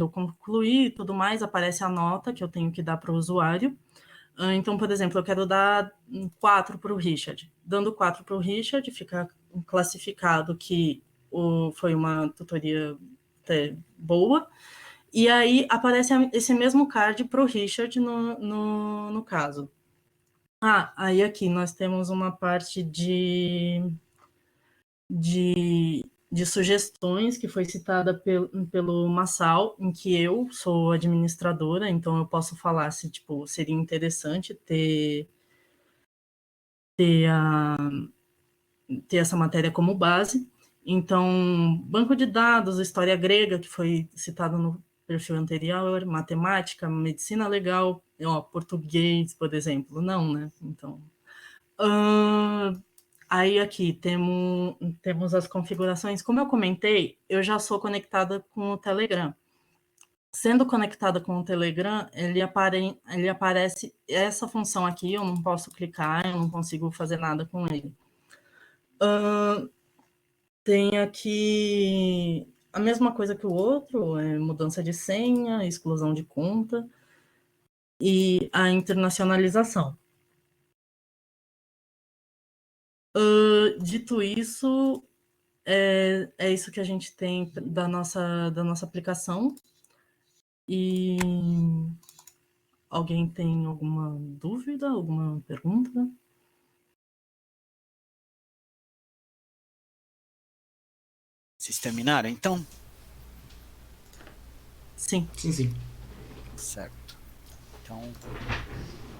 Speaker 2: concluí e tudo mais, aparece a nota que eu tenho que dar para o usuário. Então, por exemplo, eu quero dar 4 para o Richard. Dando 4 para o Richard, fica classificado que foi uma tutoria boa. E aí aparece esse mesmo card para o Richard no caso. Aí aqui nós temos uma parte de sugestões que foi citada pelo Massal, em que eu sou administradora, então eu posso falar se tipo, seria interessante ter essa matéria como base. Então, banco de dados, história grega, que foi citado no perfil anterior, matemática, medicina legal, português, por exemplo, não, né? Então, aí aqui temos as configurações. Como eu comentei, eu já sou conectada com o Telegram. Sendo conectada com o Telegram, ele aparece essa função aqui, eu não posso clicar, eu não consigo fazer nada com ele. Tem aqui a mesma coisa que o outro, mudança de senha, exclusão de conta e a internacionalização. Dito isso, é isso que a gente tem da nossa aplicação. E alguém tem alguma dúvida, alguma pergunta?
Speaker 6: Vocês terminaram, então?
Speaker 2: Sim.
Speaker 1: Sim.
Speaker 6: Certo. Então,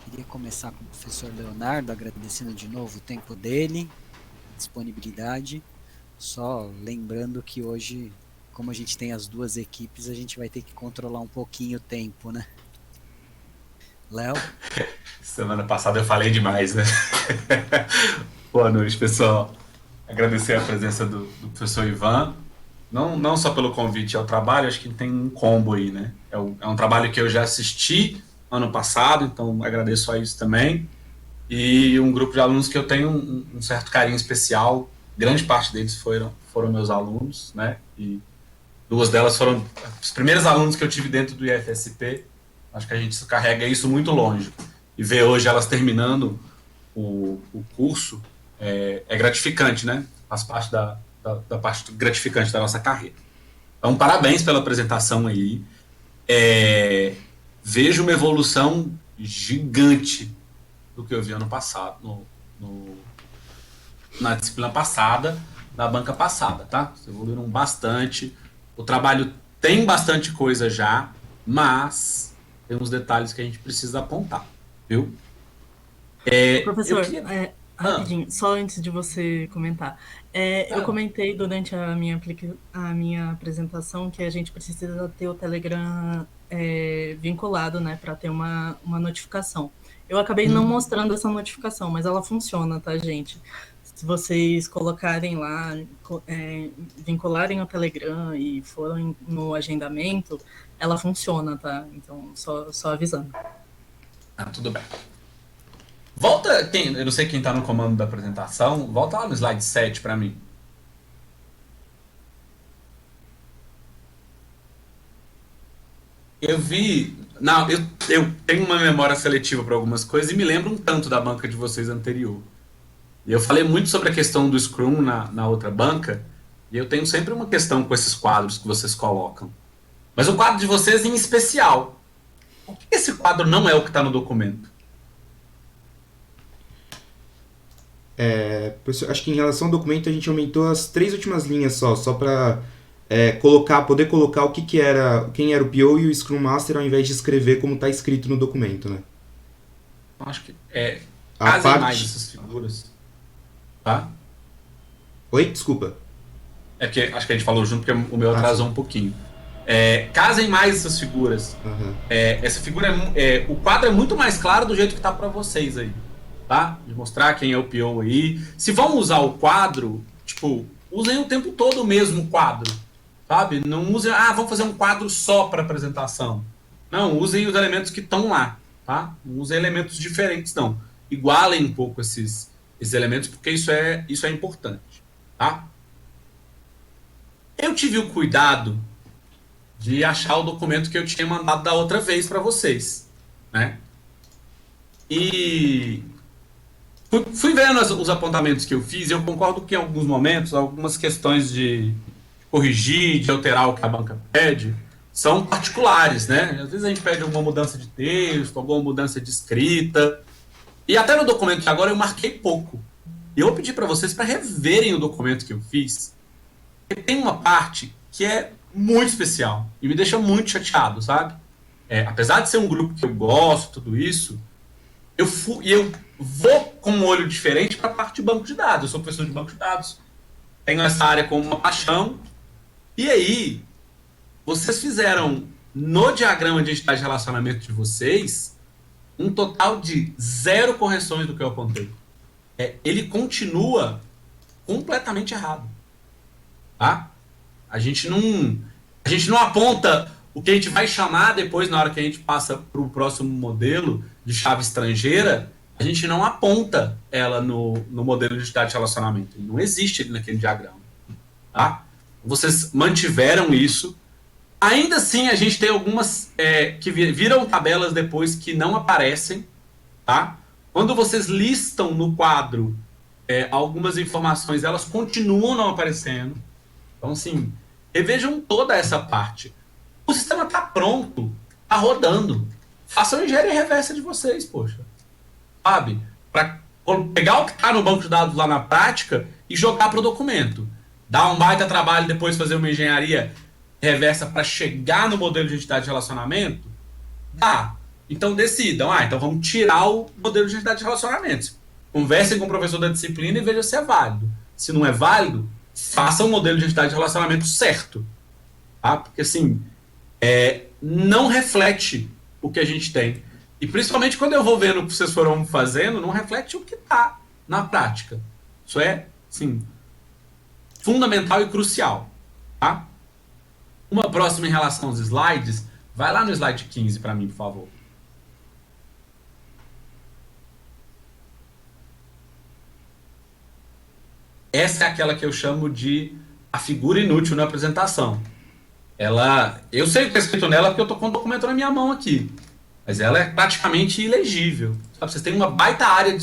Speaker 6: queria começar com o professor Leonardo, agradecendo de novo o tempo dele, a disponibilidade. Só lembrando que hoje, como a gente tem as duas equipes, a gente vai ter que controlar um pouquinho o tempo, né? Léo?
Speaker 7: Semana passada eu falei demais, né? Boa noite, pessoal. Agradecer a presença do professor Ivan, não só pelo convite ao trabalho, acho que tem um combo aí, né? É um trabalho que eu já assisti ano passado, então agradeço a isso também. E um grupo de alunos que eu tenho um certo carinho especial, grande parte deles foram meus alunos, né? E 2 delas foram os primeiros alunos que eu tive dentro do IFSP. Acho que a gente carrega isso muito longe. E ver hoje elas terminando o curso é gratificante, né? Faz parte da parte gratificante da nossa carreira. Então, parabéns pela apresentação aí. Vejo uma evolução gigante do que eu vi ano passado, na disciplina passada, na banca passada, tá? Vocês evoluíram bastante. O trabalho tem bastante coisa já, mas tem uns detalhes que a gente precisa apontar, viu?
Speaker 2: Professor, rapidinho, só antes de você comentar. Eu comentei durante a minha apresentação que a gente precisa ter o Telegram vinculado, né, para ter uma notificação. Eu acabei não mostrando essa notificação, mas ela funciona, tá, gente? Se vocês colocarem lá, vincularem o Telegram e forem no agendamento, ela funciona, tá? Então, só avisando.
Speaker 7: Tudo bem. Volta, eu não sei quem está no comando da apresentação, volta lá no slide 7 para mim. Eu vi... Não, eu tenho uma memória seletiva para algumas coisas e me lembro um tanto da banca de vocês anterior. E eu falei muito sobre a questão do Scrum na outra banca, e eu tenho sempre uma questão com esses quadros que vocês colocam. Mas o quadro de vocês em especial. Por que esse quadro não é o que está no documento?
Speaker 1: Professor, acho que em relação ao documento a gente aumentou as 3 últimas linhas só para poder colocar quem era o PO e o Scrum Master ao invés de escrever como está escrito no documento, né?
Speaker 7: Acho que casem mais essas figuras. Tá?
Speaker 1: Oi? Desculpa.
Speaker 7: Porque acho que a gente falou junto porque o meu atrasou um pouquinho. Casem mais essas figuras.
Speaker 1: Uhum.
Speaker 7: Essa figura o quadro é muito mais claro do jeito que tá para vocês aí. Tá? De mostrar quem é o PO aí. Se vão usar o quadro, tipo, usem o tempo todo o mesmo quadro. Sabe? Não usem, vamos fazer um quadro só para apresentação. Não, usem os elementos que estão lá. Tá? Não usem elementos diferentes, não. Igualem um pouco esses elementos, porque isso é importante. Tá? Eu tive o cuidado de achar o documento que eu tinha mandado da outra vez para vocês. Né? E fui vendo os apontamentos que eu fiz, e eu concordo que em alguns momentos, algumas questões de corrigir, de alterar o que a banca pede, são particulares, né? Às vezes a gente pede alguma mudança de texto, alguma mudança de escrita, e até no documento que agora eu marquei pouco. E eu pedi para vocês para reverem o documento que eu fiz, porque tem uma parte que é muito especial, e me deixa muito chateado, sabe? Apesar de ser um grupo que eu gosto, tudo isso, eu vou com um olho diferente para a parte de banco de dados. Eu sou professor de banco de dados. Tenho essa área como uma paixão. E aí, vocês fizeram no diagrama de identidade de relacionamento de vocês um total de 0 correções do que eu apontei. Ele continua completamente errado. Tá? A gente não aponta o que a gente vai chamar depois, na hora que a gente passa para o próximo modelo de chave estrangeira, a gente não aponta ela no modelo de identidade de relacionamento. Ele não existe ali naquele diagrama. Tá? Vocês mantiveram isso. Ainda assim, a gente tem algumas que viram tabelas depois que não aparecem. Tá? Quando vocês listam no quadro algumas informações, elas continuam não aparecendo. Então, assim, revejam toda essa parte. O sistema está pronto, está rodando. Façam a engenharia reversa de vocês, poxa. Sabe? Para pegar o que está no banco de dados lá na prática e jogar para o documento. Dar um baita trabalho e depois fazer uma engenharia reversa para chegar no modelo de identidade de relacionamento? Dá. Então decidam. Então vamos tirar o modelo de identidade de relacionamento. Conversem com o professor da disciplina e vejam se é válido. Se não é válido, façam o modelo de identidade de relacionamento certo. Tá? Porque assim, não reflete o que a gente tem. E principalmente quando eu vou vendo o que vocês foram fazendo, não reflete o que está na prática. Isso é, sim, fundamental e crucial. Tá? Uma próxima em relação aos slides, vai lá no slide 15 para mim, por favor. Essa é aquela que eu chamo de a figura inútil na apresentação. Eu sei o que está escrito nela porque eu estou com o documento na minha mão aqui. Mas ela é praticamente ilegível. Sabe? Vocês têm uma baita área,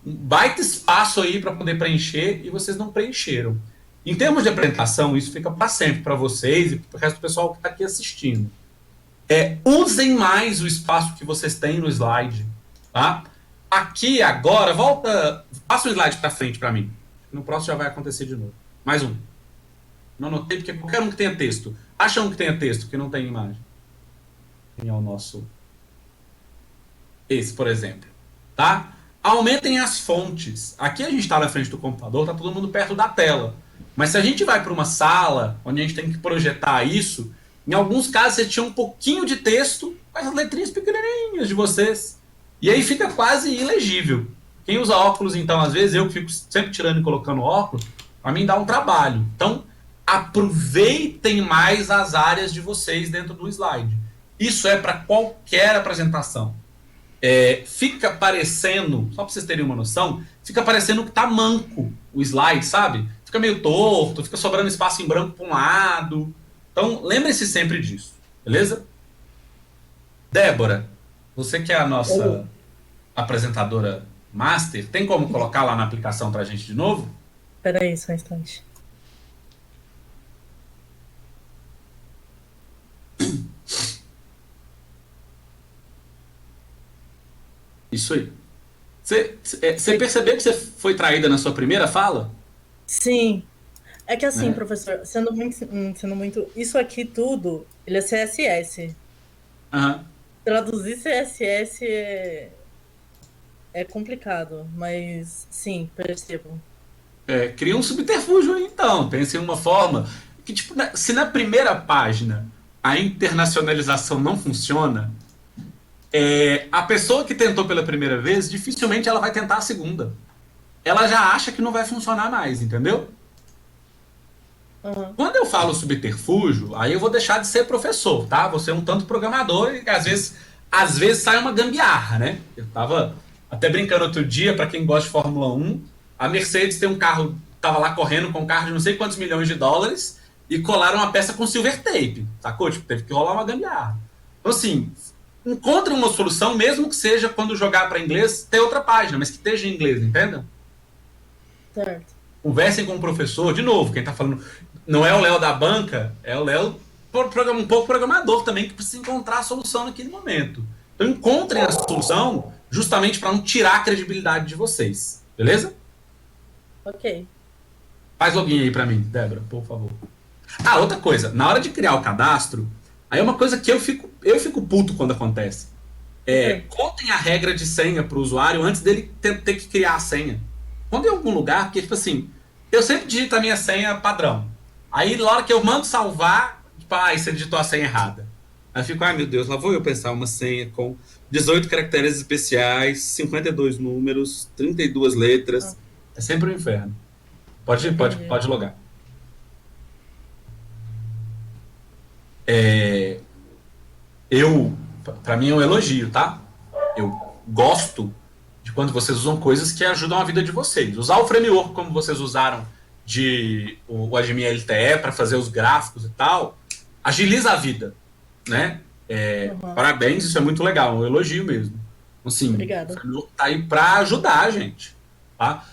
Speaker 7: um baita espaço aí para poder preencher e vocês não preencheram. Em termos de apresentação, isso fica para sempre para vocês e para o resto do pessoal que está aqui assistindo. Usem mais o espaço que vocês têm no slide, tá? Aqui, agora, passa o slide para frente para mim. No próximo já vai acontecer de novo. Mais um. Não anotei porque qualquer um que tenha texto. Acha um que tenha texto, que não tem imagem. Quem é o nosso... Esse, por exemplo. Tá? Aumentem as fontes. Aqui a gente está na frente do computador, tá todo mundo perto da tela. Mas se a gente vai para uma sala, onde a gente tem que projetar isso, em alguns casos você tinha um pouquinho de texto com as letrinhas pequenininhas de vocês. E aí fica quase ilegível. Quem usa óculos, então, às vezes, eu que fico sempre tirando e colocando óculos, para mim dá um trabalho. Então, aproveitem mais as áreas de vocês dentro do slide. Isso é para qualquer apresentação. Fica parecendo, só para vocês terem uma noção, fica parecendo que tá manco o slide, sabe? Fica meio torto, fica sobrando espaço em branco para um lado. Então, lembre-se sempre disso, beleza? Débora, você que é a nossa apresentadora master, tem como colocar lá na aplicação pra gente de novo?
Speaker 2: Espera aí, só um instante.
Speaker 7: Isso aí. Você percebeu que você foi traída na sua primeira fala?
Speaker 2: Sim. É que assim, professor, sendo muito... Isso aqui tudo, ele é CSS.
Speaker 7: Aham.
Speaker 2: Traduzir CSS é complicado, mas sim, percebo.
Speaker 7: Cria um subterfúgio aí, então. Pense em uma forma que, tipo, se na primeira página a internacionalização não funciona, a pessoa que tentou pela primeira vez, dificilmente ela vai tentar a segunda. Ela já acha que não vai funcionar mais, entendeu?
Speaker 2: Uhum.
Speaker 7: Quando eu falo subterfúgio, aí eu vou deixar de ser professor, tá? Vou ser um tanto programador e às vezes sai uma gambiarra, né? Eu tava até brincando outro dia, para quem gosta de Fórmula 1, a Mercedes tem um carro, tava lá correndo com um carro de não sei quantos milhões de dólares e colaram uma peça com silver tape, sacou? Tipo, teve que rolar uma gambiarra. Então, assim, encontre uma solução, mesmo que seja quando jogar para inglês, ter outra página, mas que esteja em inglês, entendeu?
Speaker 2: Certo.
Speaker 7: Conversem com o professor, de novo, quem tá falando não é o Léo da banca, é o Léo um pouco programador também, que precisa encontrar a solução naquele momento. Então encontrem a solução justamente para não tirar a credibilidade de vocês, beleza?
Speaker 2: Ok.
Speaker 7: Faz login aí para mim, Débora, por favor. Outra coisa, na hora de criar o cadastro, aí é uma coisa que eu fico puto quando acontece. Contem a regra de senha pro usuário antes dele ter que criar a senha. Quando em algum lugar, porque, tipo assim, eu sempre digito a minha senha padrão. Aí, na hora que eu mando salvar, tipo, você digitou a senha errada. Aí eu fico, meu Deus, lá vou eu pensar uma senha com 18 caracteres especiais, 52 números, 32 letras. É sempre um inferno. Pode logar. Pra mim é um elogio, tá? Eu gosto de quando vocês usam coisas que ajudam a vida de vocês. Usar o framework como vocês usaram o HTML para fazer os gráficos e tal, agiliza a vida, né? Parabéns, isso é muito legal, um elogio mesmo. Assim,
Speaker 2: obrigada.
Speaker 7: O framework tá aí para ajudar a gente, tá?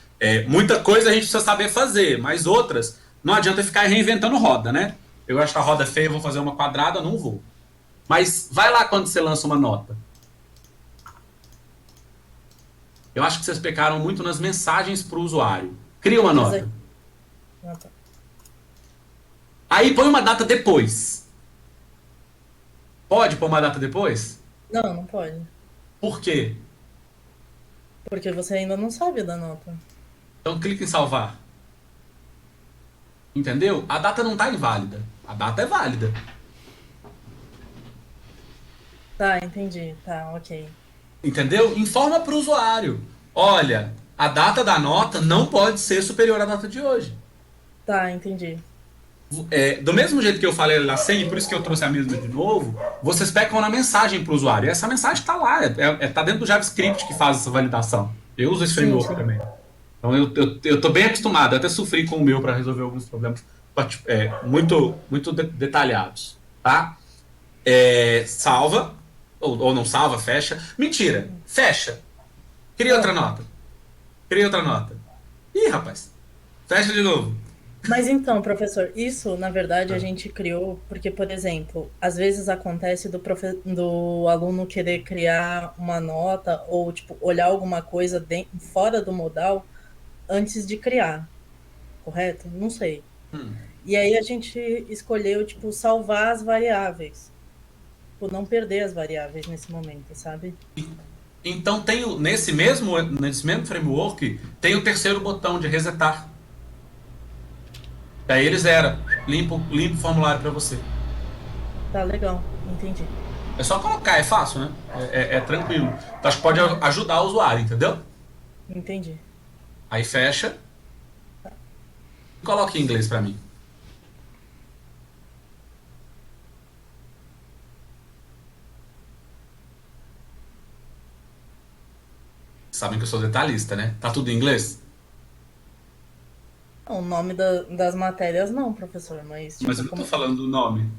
Speaker 7: Muita coisa a gente precisa saber fazer, mas outras não adianta ficar reinventando roda, né? Eu acho a roda feia, vou fazer uma quadrada, não vou. Mas vai lá quando você lança uma nota. Eu acho que vocês pecaram muito nas mensagens para o usuário. Cria uma nota. Aí põe uma data depois. Pode pôr uma data depois?
Speaker 2: Não, não pode.
Speaker 7: Por quê?
Speaker 2: Porque você ainda não sabe da nota.
Speaker 7: Então clica em salvar. Entendeu? A data não está inválida. A data é válida.
Speaker 2: Tá, entendi. Tá, ok.
Speaker 7: Entendeu? Informa para o usuário. Olha, a data da nota não pode ser superior à data de hoje. Tá,
Speaker 2: entendi.
Speaker 7: Do mesmo jeito que eu falei na senha, e por isso que eu trouxe a mesma de novo, vocês pecam na mensagem para o usuário. E essa mensagem está lá, está dentro do JavaScript que faz essa validação. Eu uso esse framework também. Então eu estou bem acostumado, eu até sofri com o meu para resolver alguns problemas muito detalhados. Tá? Salva, ou não salva, fecha. Mentira, fecha. Cria outra nota. Ih, rapaz. Fecha de novo.
Speaker 2: Mas então, professor, isso na verdade a gente criou porque, por exemplo, às vezes acontece do aluno querer criar uma nota ou tipo olhar alguma coisa fora do modal antes de criar, correto? Não sei.
Speaker 7: Hum.
Speaker 2: E aí a gente escolheu tipo salvar as variáveis, por não perder as variáveis nesse momento, sabe?
Speaker 7: Então nesse mesmo framework tem o terceiro botão de resetar. Daí ele zera, limpa o formulário para você.
Speaker 2: Tá legal, entendi.
Speaker 7: É só colocar, é fácil, né? É tranquilo. Então acho que pode ajudar o usuário, entendeu?
Speaker 2: Entendi.
Speaker 7: Aí fecha e coloca em inglês para mim. Sabem que eu sou detalhista, né? Tá tudo em inglês?
Speaker 2: O nome das matérias não, professor, mas
Speaker 7: Mas
Speaker 2: tipo,
Speaker 7: eu não tô
Speaker 2: como...
Speaker 7: falando do nome.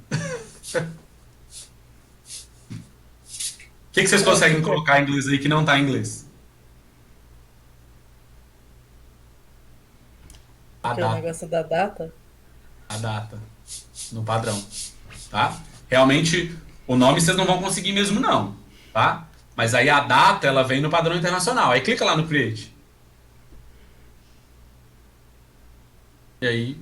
Speaker 7: O que vocês conseguem colocar em inglês aí que não tá em inglês? A
Speaker 2: Porque o
Speaker 7: data.
Speaker 2: negócio da data.
Speaker 7: A data. No padrão. Tá? Realmente, o nome vocês não vão conseguir mesmo, não. Tá? Mas aí a data, ela vem no padrão internacional. Aí clica lá no Create. E aí,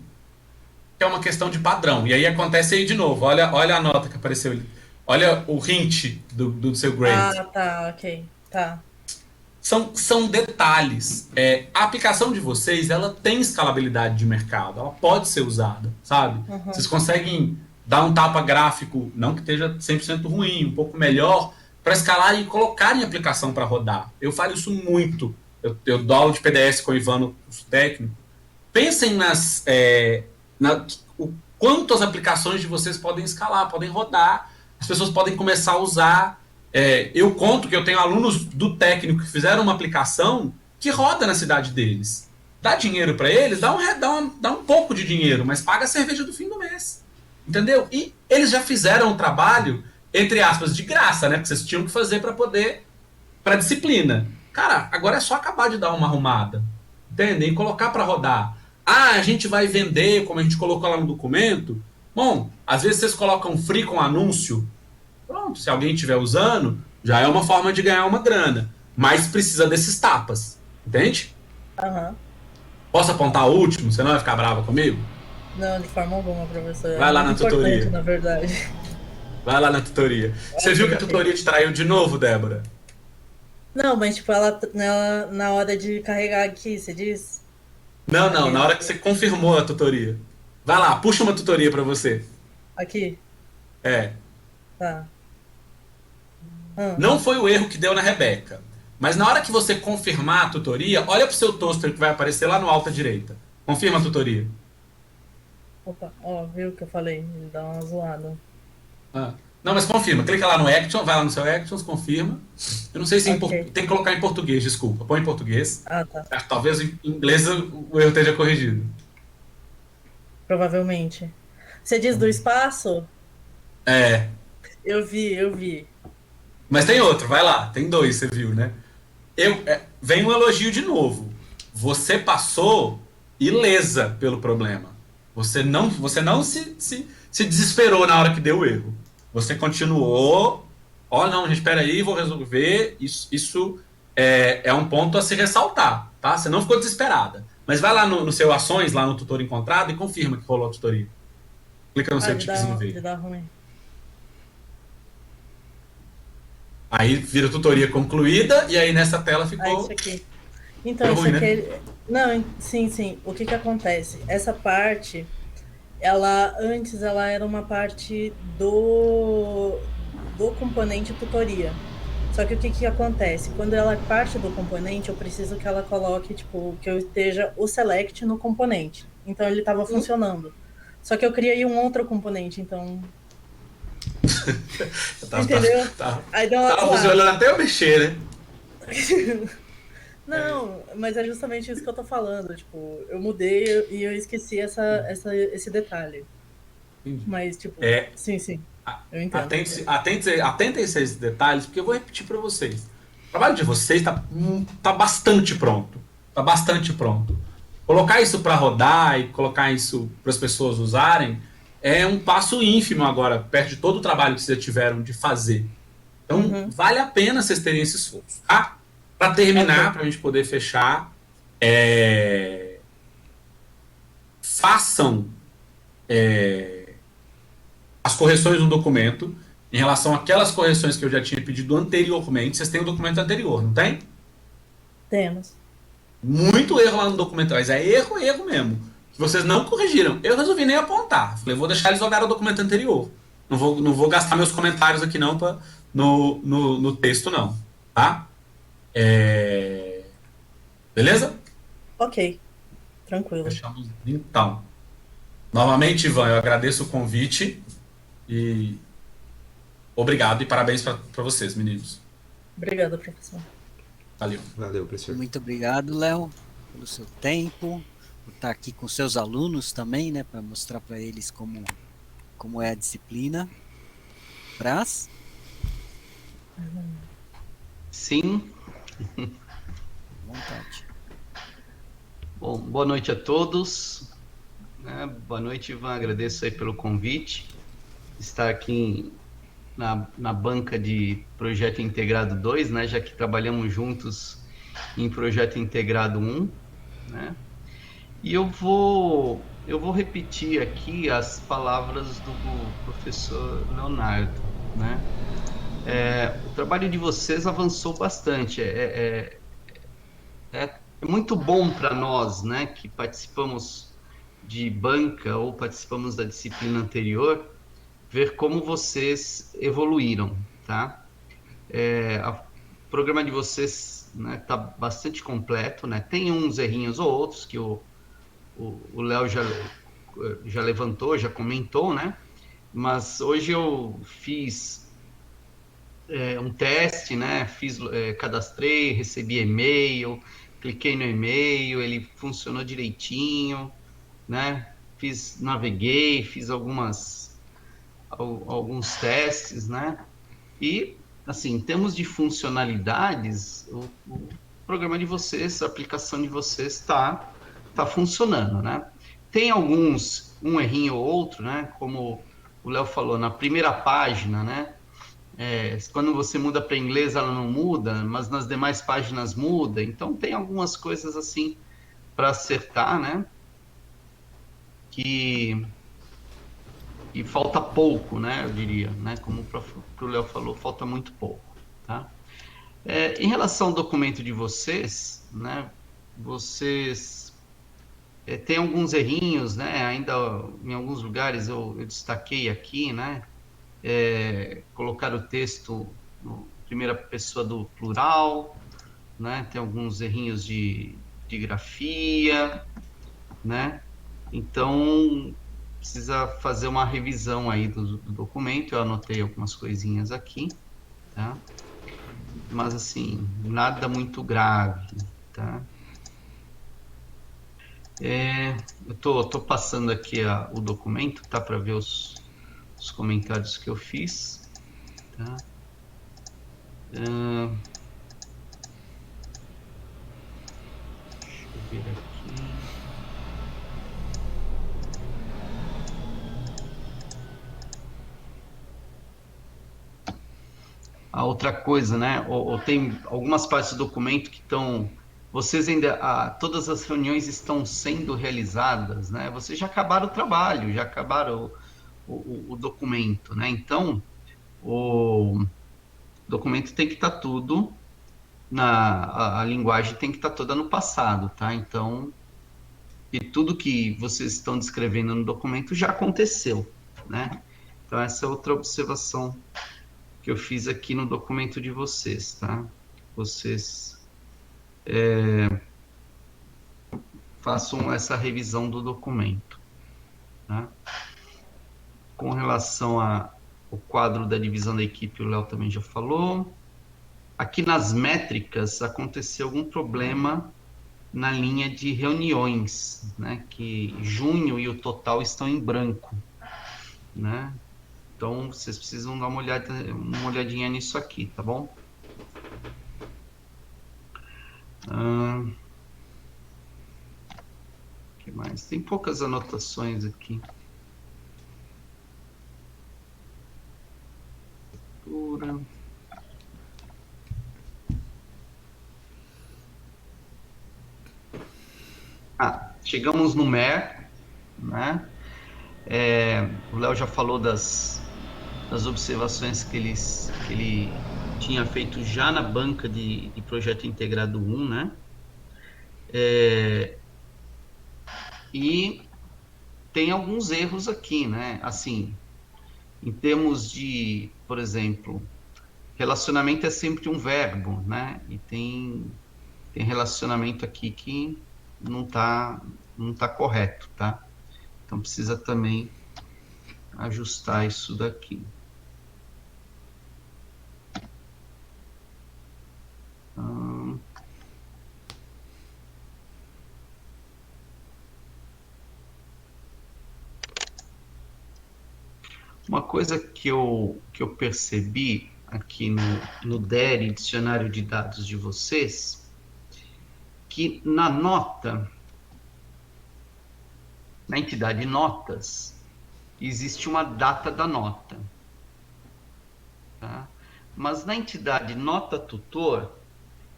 Speaker 7: é uma questão de padrão. E aí acontece aí de novo. Olha a nota que apareceu ali. Olha o hint do seu grade.
Speaker 2: Ah, tá, ok. Tá.
Speaker 7: São detalhes. A aplicação de vocês, ela tem escalabilidade de mercado. Ela pode ser usada, sabe?
Speaker 2: Uhum.
Speaker 7: Vocês conseguem dar um tapa gráfico, não que esteja 100% ruim, um pouco melhor, para escalar e colocar em aplicação para rodar. Eu falo isso muito. Eu dou aula de PDS com o Ivan no curso técnico. Pensem o quanto as aplicações de vocês podem escalar, podem rodar, as pessoas podem começar a usar. Eu conto que eu tenho alunos do técnico que fizeram uma aplicação que roda na cidade deles. Dá dinheiro para eles, dá um pouco de dinheiro, mas paga a cerveja do fim do mês. Entendeu? E eles já fizeram um trabalho, entre aspas, de graça, né? Porque vocês tinham que fazer para disciplina. Cara, agora é só acabar de dar uma arrumada. Entendem? E colocar para rodar. Ah, a gente vai vender, como a gente colocou lá no documento. Bom, às vezes vocês colocam free com anúncio. Pronto, se alguém estiver usando, já é uma forma de ganhar uma grana. Mas precisa desses tapas. Entende?
Speaker 2: Aham.
Speaker 7: Posso apontar o último? Você não vai ficar brava comigo?
Speaker 2: Não, de forma alguma, professor.
Speaker 7: Vai lá
Speaker 2: muito
Speaker 7: na
Speaker 2: importante,
Speaker 7: tutoria.
Speaker 2: na verdade.
Speaker 7: Vai lá na tutoria. Você viu que a tutoria te traiu de novo, Débora?
Speaker 2: Não, mas tipo, ela na hora de carregar aqui, você diz?
Speaker 7: Não, na hora que você confirmou a tutoria. Vai lá, puxa uma tutoria pra você.
Speaker 2: Aqui?
Speaker 7: É.
Speaker 2: Tá.
Speaker 7: Não foi o erro que deu na Rebeca. Mas na hora que você confirmar a tutoria, olha pro seu toaster que vai aparecer lá no alto à direita. Confirma a tutoria.
Speaker 2: Opa, ó, viu o que eu falei? Ele dá uma zoada.
Speaker 7: Não, mas confirma. Clica lá no Action, vai lá no seu Actions, confirma. Eu não sei se
Speaker 2: Ok.
Speaker 7: tem que colocar em português, desculpa. Põe em português.
Speaker 2: Ah, tá.
Speaker 7: Talvez em inglês o erro esteja corrigido.
Speaker 2: Provavelmente. Você diz do espaço?
Speaker 7: É.
Speaker 2: Eu vi.
Speaker 7: Mas tem outro, vai lá. Tem dois, você viu, né? Vem um elogio de novo. Você passou ilesa pelo problema. Você não se desesperou na hora que deu o erro. Você continuou. Não, gente, espera aí, vou resolver. Isso é um ponto a se ressaltar, tá? Você não ficou desesperada. Mas vai lá no seu ações, lá no tutor encontrado, e confirma que rolou a tutoria. Clica no seu tiquezinho
Speaker 2: de
Speaker 7: verde.
Speaker 2: dar ruim.
Speaker 7: Aí vira tutoria concluída, e aí nessa tela
Speaker 2: Ah,
Speaker 7: ficou.
Speaker 2: isso aqui. Então,
Speaker 7: Deu
Speaker 2: isso
Speaker 7: ruim,
Speaker 2: aqui. Não, sim. O que que acontece? Essa parte, antes ela era uma parte do componente tutoria. Só que o que que acontece? Quando ela é parte do componente, eu preciso que ela coloque, tipo, que eu esteja o select no componente. Então ele estava funcionando. Só que eu criei um outro componente, então. Entendeu? Aí deu uma
Speaker 7: Tava
Speaker 2: zoada.
Speaker 7: funcionando até eu mexer, né?
Speaker 2: Não, mas é justamente isso que eu tô falando. Tipo, eu mudei e eu esqueci esse detalhe.
Speaker 7: Entendi.
Speaker 2: Mas, tipo, sim, eu entendo.
Speaker 7: Atentem-se a esses detalhes, porque eu vou repetir para vocês. O trabalho de vocês tá bastante pronto. Tá bastante pronto. Colocar isso para rodar e colocar isso para as pessoas usarem é um passo ínfimo agora, perto de todo o trabalho que vocês já tiveram de fazer. Então, vale a pena vocês terem esse esforço, tá? Para terminar, para a gente poder fechar, façam as correções no documento em relação àquelas correções que eu já tinha pedido anteriormente. Vocês têm o documento anterior, não tem?
Speaker 2: Temos.
Speaker 7: Muito erro lá no documento, mas é erro mesmo. Que vocês não corrigiram. Eu resolvi nem apontar. Falei, vou deixar eles jogar o documento anterior. Não vou gastar meus comentários aqui não no texto não. Tá? Beleza?
Speaker 2: Ok. Tranquilo.
Speaker 7: Fechamos então. Novamente, Ivan, eu agradeço o convite e obrigado e parabéns para vocês, meninos.
Speaker 2: Obrigada, professor.
Speaker 7: Valeu.
Speaker 1: Valeu, professor.
Speaker 6: Muito obrigado, Léo, pelo seu tempo, por estar aqui com seus alunos também, né, para mostrar para eles como é a disciplina. Brás?
Speaker 8: Sim.
Speaker 6: Vontade.
Speaker 8: Bom, boa noite a todos. Boa noite, Ivan. Agradeço aí pelo convite. Estar aqui na banca de Projeto Integrado 2, né, já que trabalhamos juntos em Projeto Integrado 1, né? E eu vou repetir aqui as palavras do professor Leonardo, né? O trabalho de vocês avançou bastante. É muito bom para nós, né, que participamos de banca ou participamos da disciplina anterior, ver como vocês evoluíram, tá? O programa de vocês, né, tá bastante completo, né? Tem uns errinhos ou outros que o Léo já levantou, já comentou, né? Mas hoje eu fiz um teste, né? Cadastrei, recebi e-mail, cliquei no e-mail, ele funcionou direitinho, né? Naveguei, fiz alguns testes, né? E, assim, em termos de funcionalidades, o programa de vocês, a aplicação de vocês está funcionando, né? Tem um errinho ou outro, né? Como o Léo falou, na primeira página, né? Quando você muda para inglês, ela não muda, mas nas demais páginas muda. Então, tem algumas coisas assim para acertar, né? Que falta pouco, né? Eu diria, né? Como o Léo falou, falta muito pouco, tá? Em relação ao documento de vocês, né? Vocês tem alguns errinhos, né? Ainda em alguns lugares eu destaquei aqui, né? Colocar o texto no primeira pessoa do plural, né? Tem alguns errinhos de grafia, né? Então precisa fazer uma revisão aí do documento. Eu anotei algumas coisinhas aqui, tá? Mas assim, nada muito grave, tá? Eu tô passando aqui o documento, tá? Para ver os comentários que eu fiz, tá? Deixa eu ver aqui. A outra coisa, né? Ou tem algumas partes do documento que estão... Vocês ainda... todas as reuniões estão sendo realizadas, né? Vocês já acabaram o trabalho, já acabaram o documento, né? Então, o documento tem que estar tudo... a linguagem tem que estar toda no passado, tá? Então, e tudo que vocês estão descrevendo no documento já aconteceu, né? Então, essa é outra observação que eu fiz aqui no documento de vocês, tá? Vocês façam essa revisão do documento, tá? Com relação ao quadro da divisão da equipe, o Léo também já falou. Aqui nas métricas aconteceu algum problema na linha de reuniões, né? Que junho e o total estão em branco, né? Então, vocês precisam dar uma olhadinha nisso aqui, tá bom? que mais? Tem poucas anotações aqui. Chegamos no MER, né? O Léo já falou das observações que ele tinha feito já na banca de projeto integrado 1, né? E tem alguns erros aqui, né? Assim, em termos de, por exemplo, relacionamento é sempre um verbo, né? E tem relacionamento aqui que não tá correto, tá? Então precisa também ajustar isso daqui. Uma coisa que eu percebi aqui no DERE, Dicionário de Dados de vocês, que na nota, na entidade notas, existe uma data da nota. Tá? Mas na entidade nota tutor,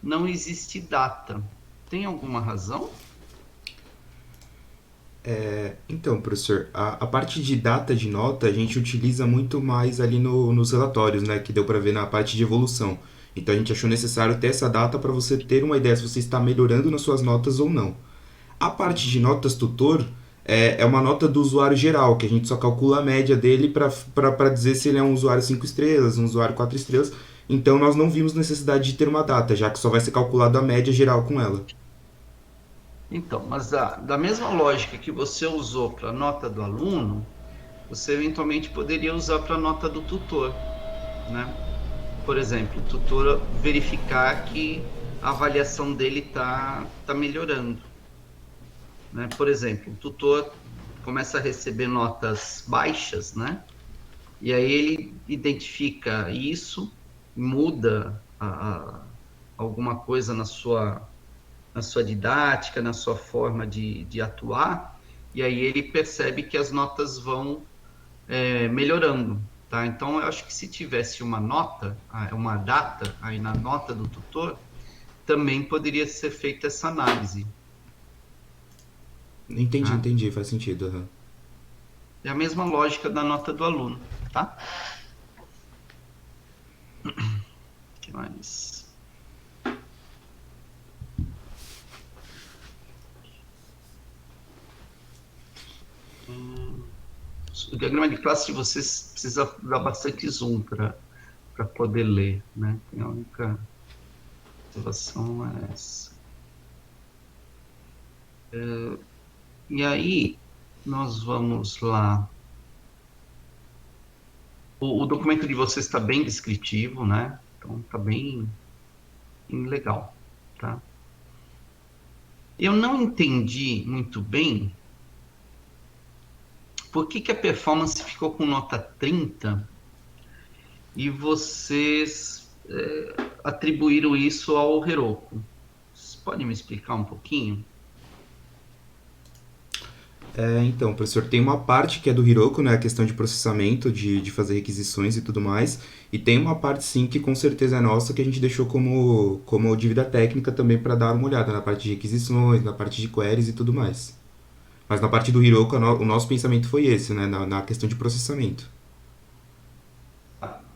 Speaker 8: não existe data. Tem alguma razão?
Speaker 1: Então, professor, a parte de data de nota a gente utiliza muito mais ali nos relatórios, né, que deu para ver na parte de evolução. Então a gente achou necessário ter essa data para você ter uma ideia se você está melhorando nas suas notas ou não. A parte de notas tutor é uma nota do usuário geral, que a gente só calcula a média dele para dizer se ele é um usuário 5 estrelas, um usuário 4 estrelas. Então nós não vimos necessidade de ter uma data, já que só vai ser calculado a média geral com ela.
Speaker 8: Então, mas da mesma lógica que você usou para a nota do aluno, você eventualmente poderia usar para a nota do tutor, né? Por exemplo, o tutor verificar que a avaliação dele tá melhorando, né? Por exemplo, o tutor começa a receber notas baixas, né? E aí ele identifica isso, muda alguma coisa na sua didática, na sua forma de atuar, e aí ele percebe que as notas vão melhorando, tá? Então, eu acho que se tivesse uma nota, uma data aí na nota do tutor, também poderia ser feita essa análise.
Speaker 1: Entendi, faz sentido. Uhum.
Speaker 8: É a mesma lógica da nota do aluno, tá? O que mais? O diagrama de classe de vocês precisa dar bastante zoom para poder ler, né? A única observação é essa. E aí, nós vamos lá. O documento de vocês está bem descritivo, né? Então, está bem legal, tá? Eu não entendi muito bem por que a performance ficou com nota 30 e vocês atribuíram isso ao Heroku. Vocês podem me explicar um pouquinho?
Speaker 1: Então, professor, tem uma parte que é do Heroku, né, a questão de processamento, de fazer requisições e tudo mais, e tem uma parte sim que com certeza é nossa, que a gente deixou como dívida técnica também para dar uma olhada na parte de requisições, na parte de queries e tudo mais. Mas na parte do Heroku, o nosso pensamento foi esse, né, na questão de processamento.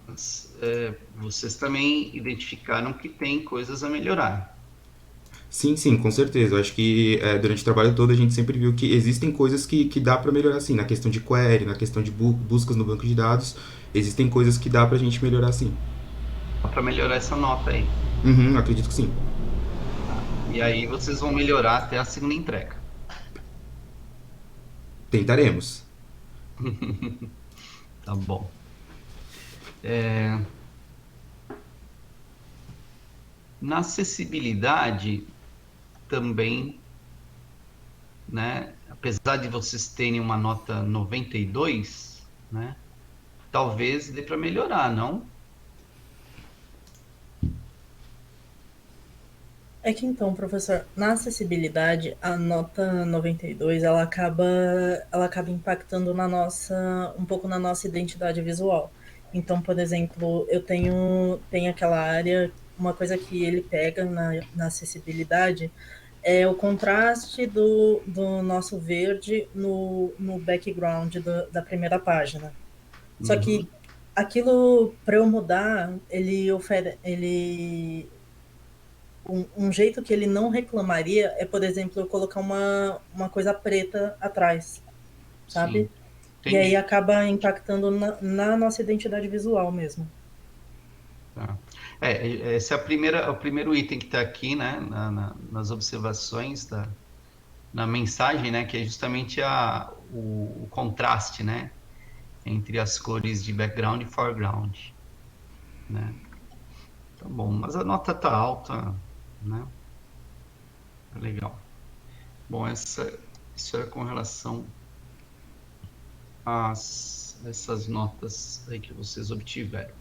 Speaker 8: Mas, vocês também identificaram que tem coisas a melhorar.
Speaker 1: Sim, com certeza. Eu acho que durante o trabalho todo a gente sempre viu que existem coisas que dá para melhorar sim. Na questão de query, na questão de buscas no banco de dados, existem coisas que dá pra gente melhorar sim.
Speaker 8: Dá para melhorar essa nota aí.
Speaker 1: Uhum, acredito que sim.
Speaker 8: E aí vocês vão melhorar até a segunda entrega.
Speaker 1: Tentaremos.
Speaker 8: Tá bom. Na acessibilidade também, né, apesar de vocês terem uma nota 92, né, talvez dê para melhorar, não?
Speaker 2: É que então, professor, na acessibilidade, a nota 92, ela acaba impactando um pouco na nossa identidade visual. Então, por exemplo, tenho aquela área, uma coisa que ele pega na acessibilidade é o contraste do nosso verde no background da primeira página. Só
Speaker 8: Uhum.
Speaker 2: que aquilo, para eu mudar, um jeito que ele não reclamaria é, por exemplo, eu colocar uma coisa preta atrás,
Speaker 8: Sim,
Speaker 2: sabe? E aí
Speaker 8: entendi.
Speaker 2: acaba impactando na nossa identidade visual mesmo.
Speaker 8: Tá. Esse é o primeiro item que está aqui, né, nas observações na mensagem, né, que é justamente o contraste, né, entre as cores de background e foreground, né? Tá bom, mas a nota tá alta, né? Tá legal. Bom, isso é com relação essas notas aí que vocês obtiveram.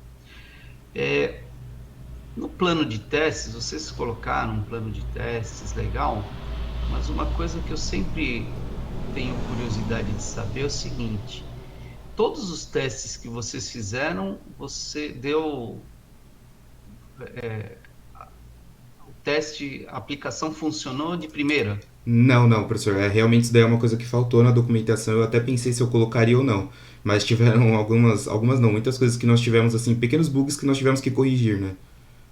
Speaker 8: No plano de testes, vocês colocaram um plano de testes legal, mas uma coisa que eu sempre tenho curiosidade de saber é o seguinte: todos os testes que vocês fizeram, você deu o teste, a aplicação funcionou de primeira?
Speaker 1: Não, não, professor. Realmente isso daí é uma coisa que faltou na documentação. Eu até pensei se eu colocaria ou não. Mas tiveram algumas não, muitas coisas que nós tivemos, assim, pequenos bugs que nós tivemos que corrigir, né?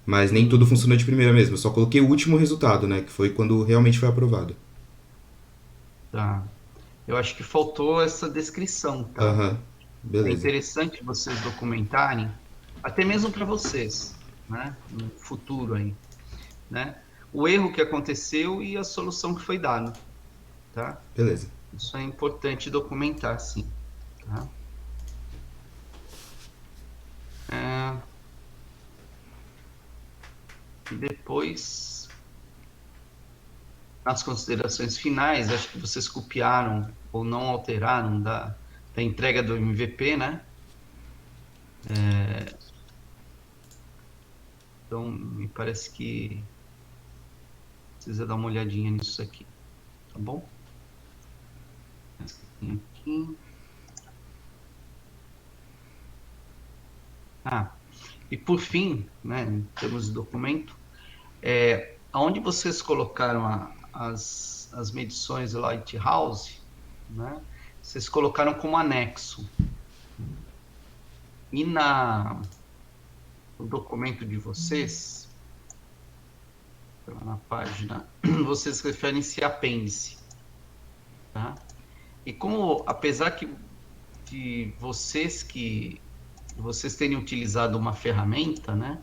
Speaker 1: Mas nem tudo funcionou de primeira mesmo. Eu só coloquei o último resultado, né? Que foi quando realmente foi aprovado.
Speaker 8: Tá. Eu acho que faltou essa descrição, tá?
Speaker 1: Aham,
Speaker 8: É
Speaker 1: beleza.
Speaker 8: interessante vocês documentarem, até mesmo para vocês, né? No futuro aí, né? O erro que aconteceu e a solução que foi dada, tá?
Speaker 1: Beleza.
Speaker 8: Isso é importante documentar, sim, tá? E depois, nas considerações finais, acho que vocês copiaram ou não alteraram da entrega do MVP, né? Então, me parece que precisa dar uma olhadinha nisso aqui, tá bom? Aqui. E por fim, né, em termos de documento, onde vocês colocaram as medições do Lighthouse, né, vocês colocaram como anexo. E no documento de vocês, na página, vocês referem-se a apêndice. Tá? E como, apesar de vocês terem utilizado uma ferramenta, né,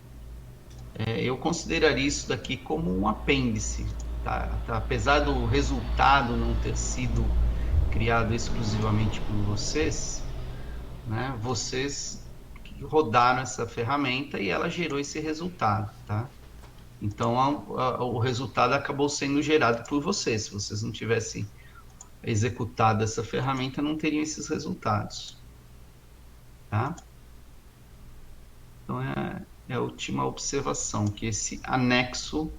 Speaker 8: eu consideraria isso daqui como um apêndice. Tá? Apesar do resultado não ter sido criado exclusivamente por vocês, né, vocês rodaram essa ferramenta e ela gerou esse resultado, tá? Então, o resultado acabou sendo gerado por vocês. Se vocês não tivessem executado essa ferramenta, não teriam esses resultados, tá? Então, é a última observação, que esse anexo,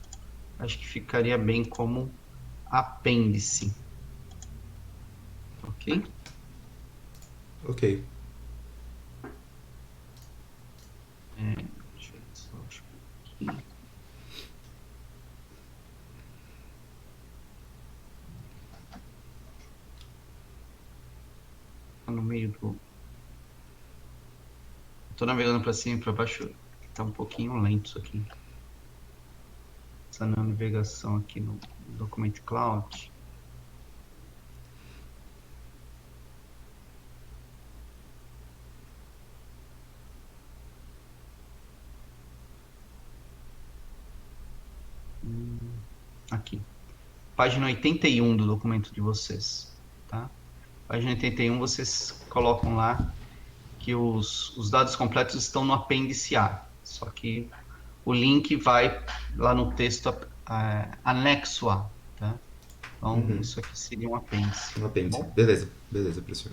Speaker 8: acho que ficaria bem como apêndice. Ok?
Speaker 1: Ok.
Speaker 8: Deixa eu só aqui. Tá no meio do... Estou navegando para cima e para baixo, está um pouquinho lento isso aqui. Essa navegação aqui no Document Cloud. Aqui. Página 81 do documento de vocês, tá? Página 81, vocês colocam lá que os dados completos estão no apêndice A, só que o link vai lá no texto anexo A, tá? Então, isso aqui seria um apêndice.
Speaker 1: Um apêndice.
Speaker 8: Bom,
Speaker 1: Beleza, beleza, professor.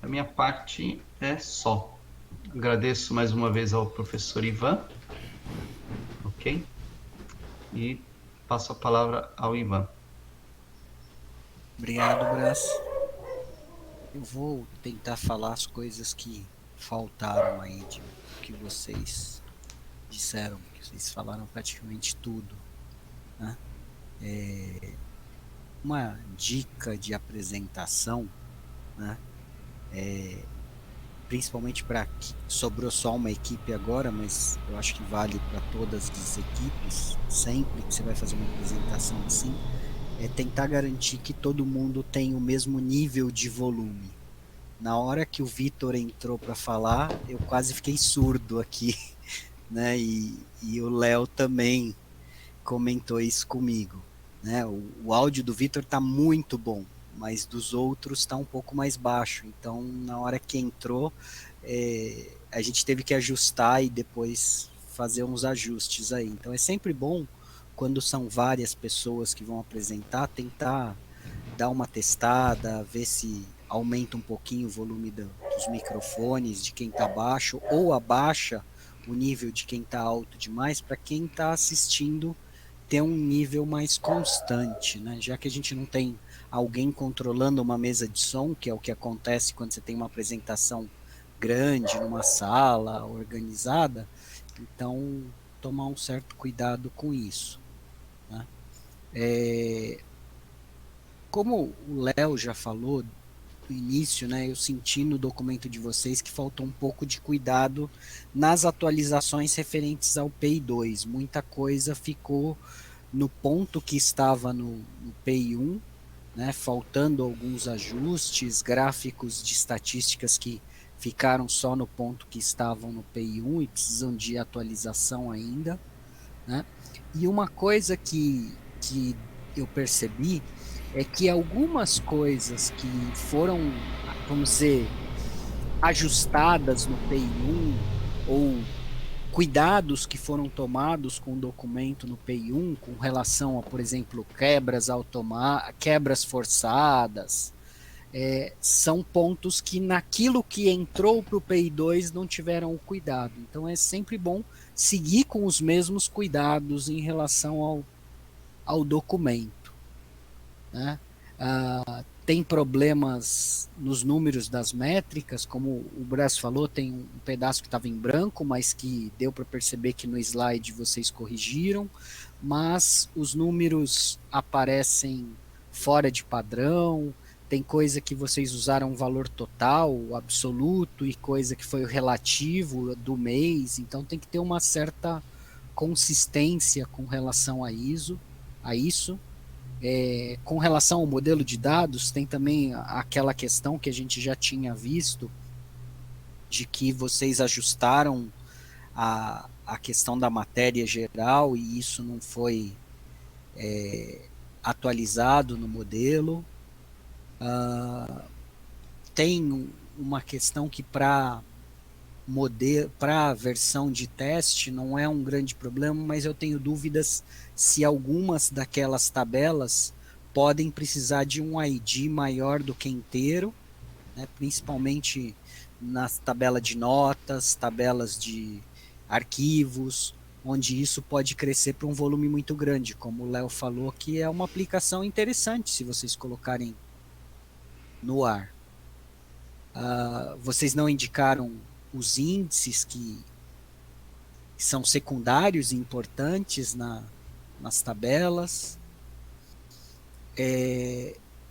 Speaker 8: a minha parte é só. Agradeço mais uma vez ao professor Ivan, ok? E passo a palavra ao Ivan.
Speaker 6: Obrigado, Brás. Eu vou tentar falar as coisas que faltaram aí de que vocês disseram, que vocês falaram praticamente tudo, né? Uma dica de apresentação, né? Principalmente para que sobrou só uma equipe agora, mas eu acho que vale para todas as equipes, sempre que você vai fazer uma apresentação assim, é tentar garantir que todo mundo tem o mesmo nível de volume. Na hora que o Vitor entrou para falar, eu quase fiquei surdo aqui, né? E o Léo também comentou isso comigo, né? O áudio do Vitor tá muito bom, mas dos outros tá um pouco mais baixo. Então, na hora que entrou, a gente teve que ajustar e depois fazer uns ajustes aí. Então, é sempre bom, quando são várias pessoas que vão apresentar, tentar dar uma testada, ver se aumenta um pouquinho o volume dos microfones de quem está baixo, ou abaixa o nível de quem está alto demais, para quem está assistindo ter um nível mais constante, né? Já que a gente não tem alguém controlando uma mesa de som, que é o que acontece quando você tem uma apresentação grande, numa sala organizada, então tomar um certo cuidado com isso, né? Como o Léo já falou no início, né, eu senti no documento de vocês que faltou um pouco de cuidado nas atualizações referentes ao PI2. Muita coisa ficou no ponto que estava no PI1, né, faltando alguns ajustes, gráficos de estatísticas que ficaram só no ponto que estavam no PI1 e precisam de atualização ainda, né? E uma coisa que eu percebi é que algumas coisas que foram, vamos dizer, ajustadas no PI1 ou cuidados que foram tomados com o documento no PI1 com relação a, por exemplo, quebras forçadas, são pontos que naquilo que entrou para o PI2 não tiveram o cuidado. Então é sempre bom seguir com os mesmos cuidados em relação ao documento, né? Tem problemas nos números das métricas, como o Brás falou, tem um pedaço que estava em branco, mas que deu para perceber que no slide vocês corrigiram, mas os números aparecem fora de padrão, tem coisa que vocês usaram valor total, absoluto, e coisa que foi o relativo do mês, então tem que ter uma certa consistência com relação a isso. Com relação ao modelo de dados, tem também aquela questão que a gente já tinha visto, de que vocês ajustaram a questão da matéria geral e isso não foi atualizado no modelo. Tem uma questão que para a versão de teste não é um grande problema, mas eu tenho dúvidas se algumas daquelas tabelas podem precisar de um ID maior do que inteiro, né? Principalmente nas tabelas de notas, tabelas de arquivos, onde isso pode crescer para um volume muito grande, como o Léo falou, que é uma aplicação interessante se vocês colocarem no ar. Vocês não indicaram os índices que são secundários e importantes nas tabelas.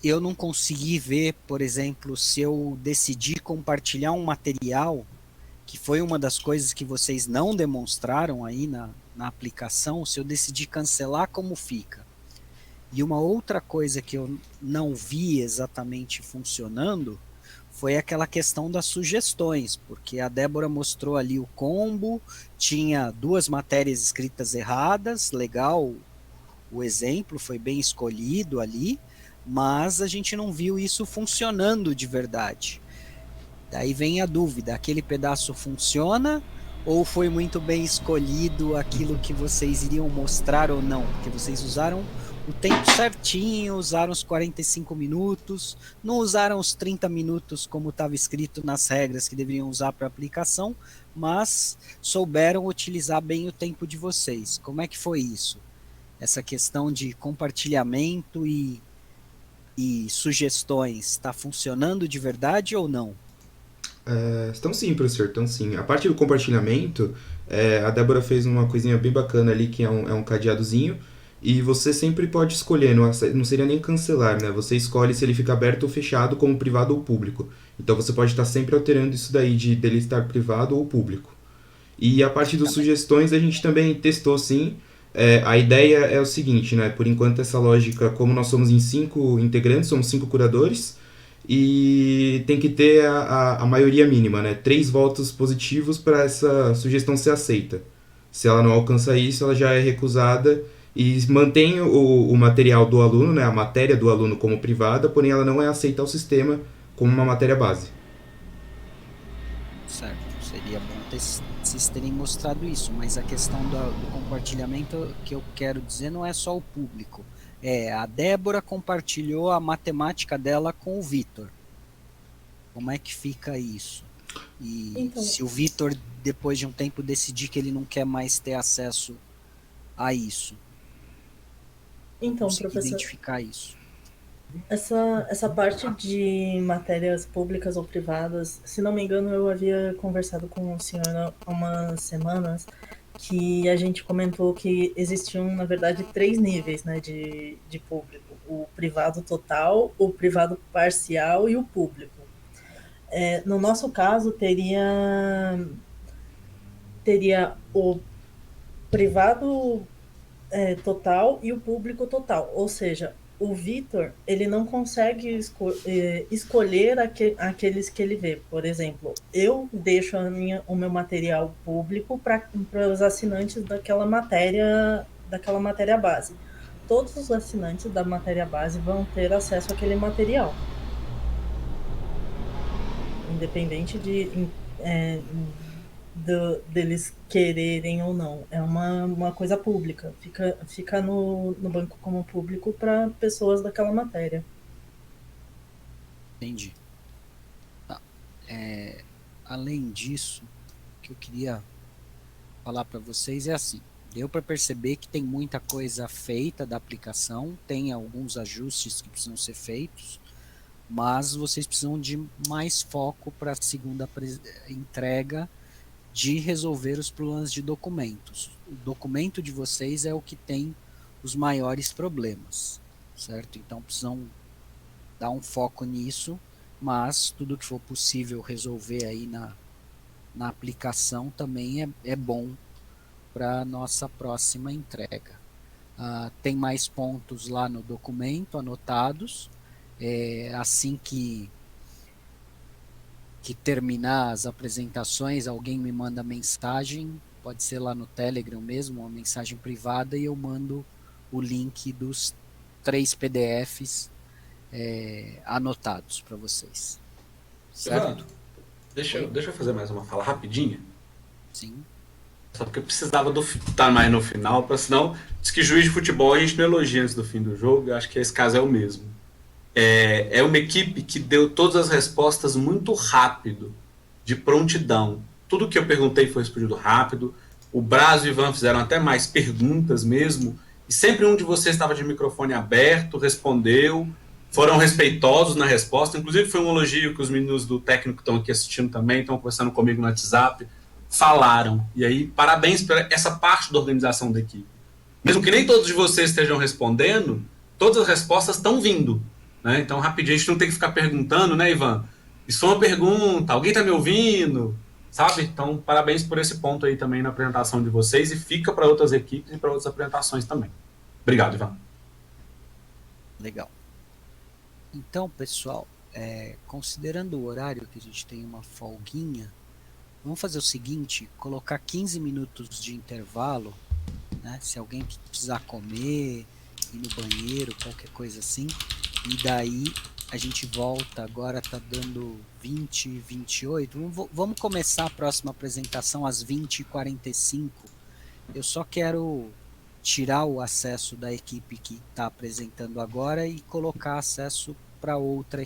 Speaker 6: Eu não consegui ver, por exemplo, se eu decidi compartilhar um material, que foi uma das coisas que vocês não demonstraram aí na aplicação, se eu decidi cancelar, como fica. E uma outra coisa que eu não vi exatamente funcionando foi aquela questão das sugestões, porque a Débora mostrou ali o combo, tinha 2 matérias escritas erradas, legal, o exemplo foi bem escolhido ali, mas a gente não viu isso funcionando de verdade. Daí vem a dúvida, aquele pedaço funciona ou foi muito bem escolhido aquilo que vocês iriam mostrar ou não? Porque vocês usaram o tempo certinho, usaram os 45 minutos, não usaram os 30 minutos como estava escrito nas regras que deveriam usar para a aplicação, mas souberam utilizar bem o tempo de vocês. Como é que foi isso? essa questão de compartilhamento e sugestões está funcionando de verdade ou não?
Speaker 1: Estão sim, professor, estão sim. A parte do compartilhamento, a Débora fez uma coisinha bem bacana ali, que é um cadeadozinho, e você sempre pode escolher, não seria nem cancelar, né? Você escolhe se ele fica aberto ou fechado, como privado ou público. Então você pode estar sempre alterando isso daí, dele estar privado ou público. E a parte das sugestões a gente também testou sim. A ideia é o seguinte, né? Por enquanto essa lógica, como nós somos em 5 integrantes, somos 5 curadores, e tem que ter a maioria mínima, né? 3 votos positivos para essa sugestão ser aceita. Se ela não alcança isso, ela já é recusada e mantém o material do aluno, né? A matéria do aluno como privada, porém ela não é aceita ao sistema como uma matéria base.
Speaker 6: Certo, seria bom vocês terem mostrado isso, mas a questão do compartilhamento que eu quero dizer não é só o público. A Débora compartilhou a matemática dela com o Vitor. Como é que fica isso? E
Speaker 2: Então,
Speaker 6: se o Vitor, depois de um tempo, decidir que ele não quer mais ter acesso a isso?
Speaker 2: então,
Speaker 6: Conseguir
Speaker 2: professor,
Speaker 6: identificar isso.
Speaker 2: essa parte de matérias públicas ou privadas, se não me engano, eu havia conversado com o senhor há umas semanas que a gente comentou que existiam, na verdade, 3 níveis, né, de público. O privado total, o privado parcial e o público. No nosso caso, teria o privado total e o público total. Ou seja, o Vitor, ele não consegue escolher aqueles que ele vê. Por exemplo, eu deixo o meu material público para os assinantes daquela matéria base. Todos os assinantes da matéria base vão ter acesso àquele material, independente deles quererem ou não. É uma coisa pública. Fica no banco como público para pessoas daquela matéria.
Speaker 6: Entendi. Tá. Além disso, o que eu queria falar para vocês é assim: deu para perceber que tem muita coisa feita da aplicação, tem alguns ajustes que precisam ser feitos, mas vocês precisam de mais foco para a segunda entrega, de resolver os problemas de documentos. O documento de vocês é o que tem os maiores problemas, certo? Então precisam dar um foco nisso, mas tudo que for possível resolver aí na aplicação também é bom para a nossa próxima entrega. Tem mais pontos lá no documento anotados. Assim que terminar as apresentações, alguém me manda mensagem, pode ser lá no Telegram mesmo, uma mensagem privada, e eu mando o link dos 3 PDFs anotados para vocês. Certo?
Speaker 7: Deixa eu fazer mais uma fala rapidinha.
Speaker 6: Sim.
Speaker 7: Só porque eu precisava estar mais no final, para senão, diz que juiz de futebol a gente não elogia antes do fim do jogo, eu acho que esse caso é o mesmo. É uma equipe que deu todas as respostas muito rápido, de prontidão. Tudo que eu perguntei foi respondido rápido. O Braz e o Ivan fizeram até mais perguntas mesmo, e sempre um de vocês estava de microfone aberto, respondeu, foram respeitosos na resposta. Inclusive foi um elogio que os meninos do técnico estão aqui assistindo também, estão conversando comigo no WhatsApp, falaram. E aí, parabéns por essa parte da organização da equipe. Mesmo que nem todos de vocês estejam respondendo, todas as respostas estão vindo. Né? Então, rapidinho, a gente não tem que ficar perguntando, né, Ivan? Isso foi uma pergunta, alguém está me ouvindo? Sabe? Então, parabéns por esse ponto aí também na apresentação de vocês, e fica para outras equipes e para outras apresentações também. Obrigado, Ivan.
Speaker 6: Legal. Então, pessoal, considerando o horário que a gente tem uma folguinha, vamos fazer o seguinte: colocar 15 minutos de intervalo, né? Se alguém precisar comer, ir no banheiro, qualquer coisa assim. E daí a gente volta, agora está dando 20, 28. Vamos começar a próxima apresentação às 20h45. Eu só quero tirar o acesso da equipe que está apresentando agora e colocar acesso para outra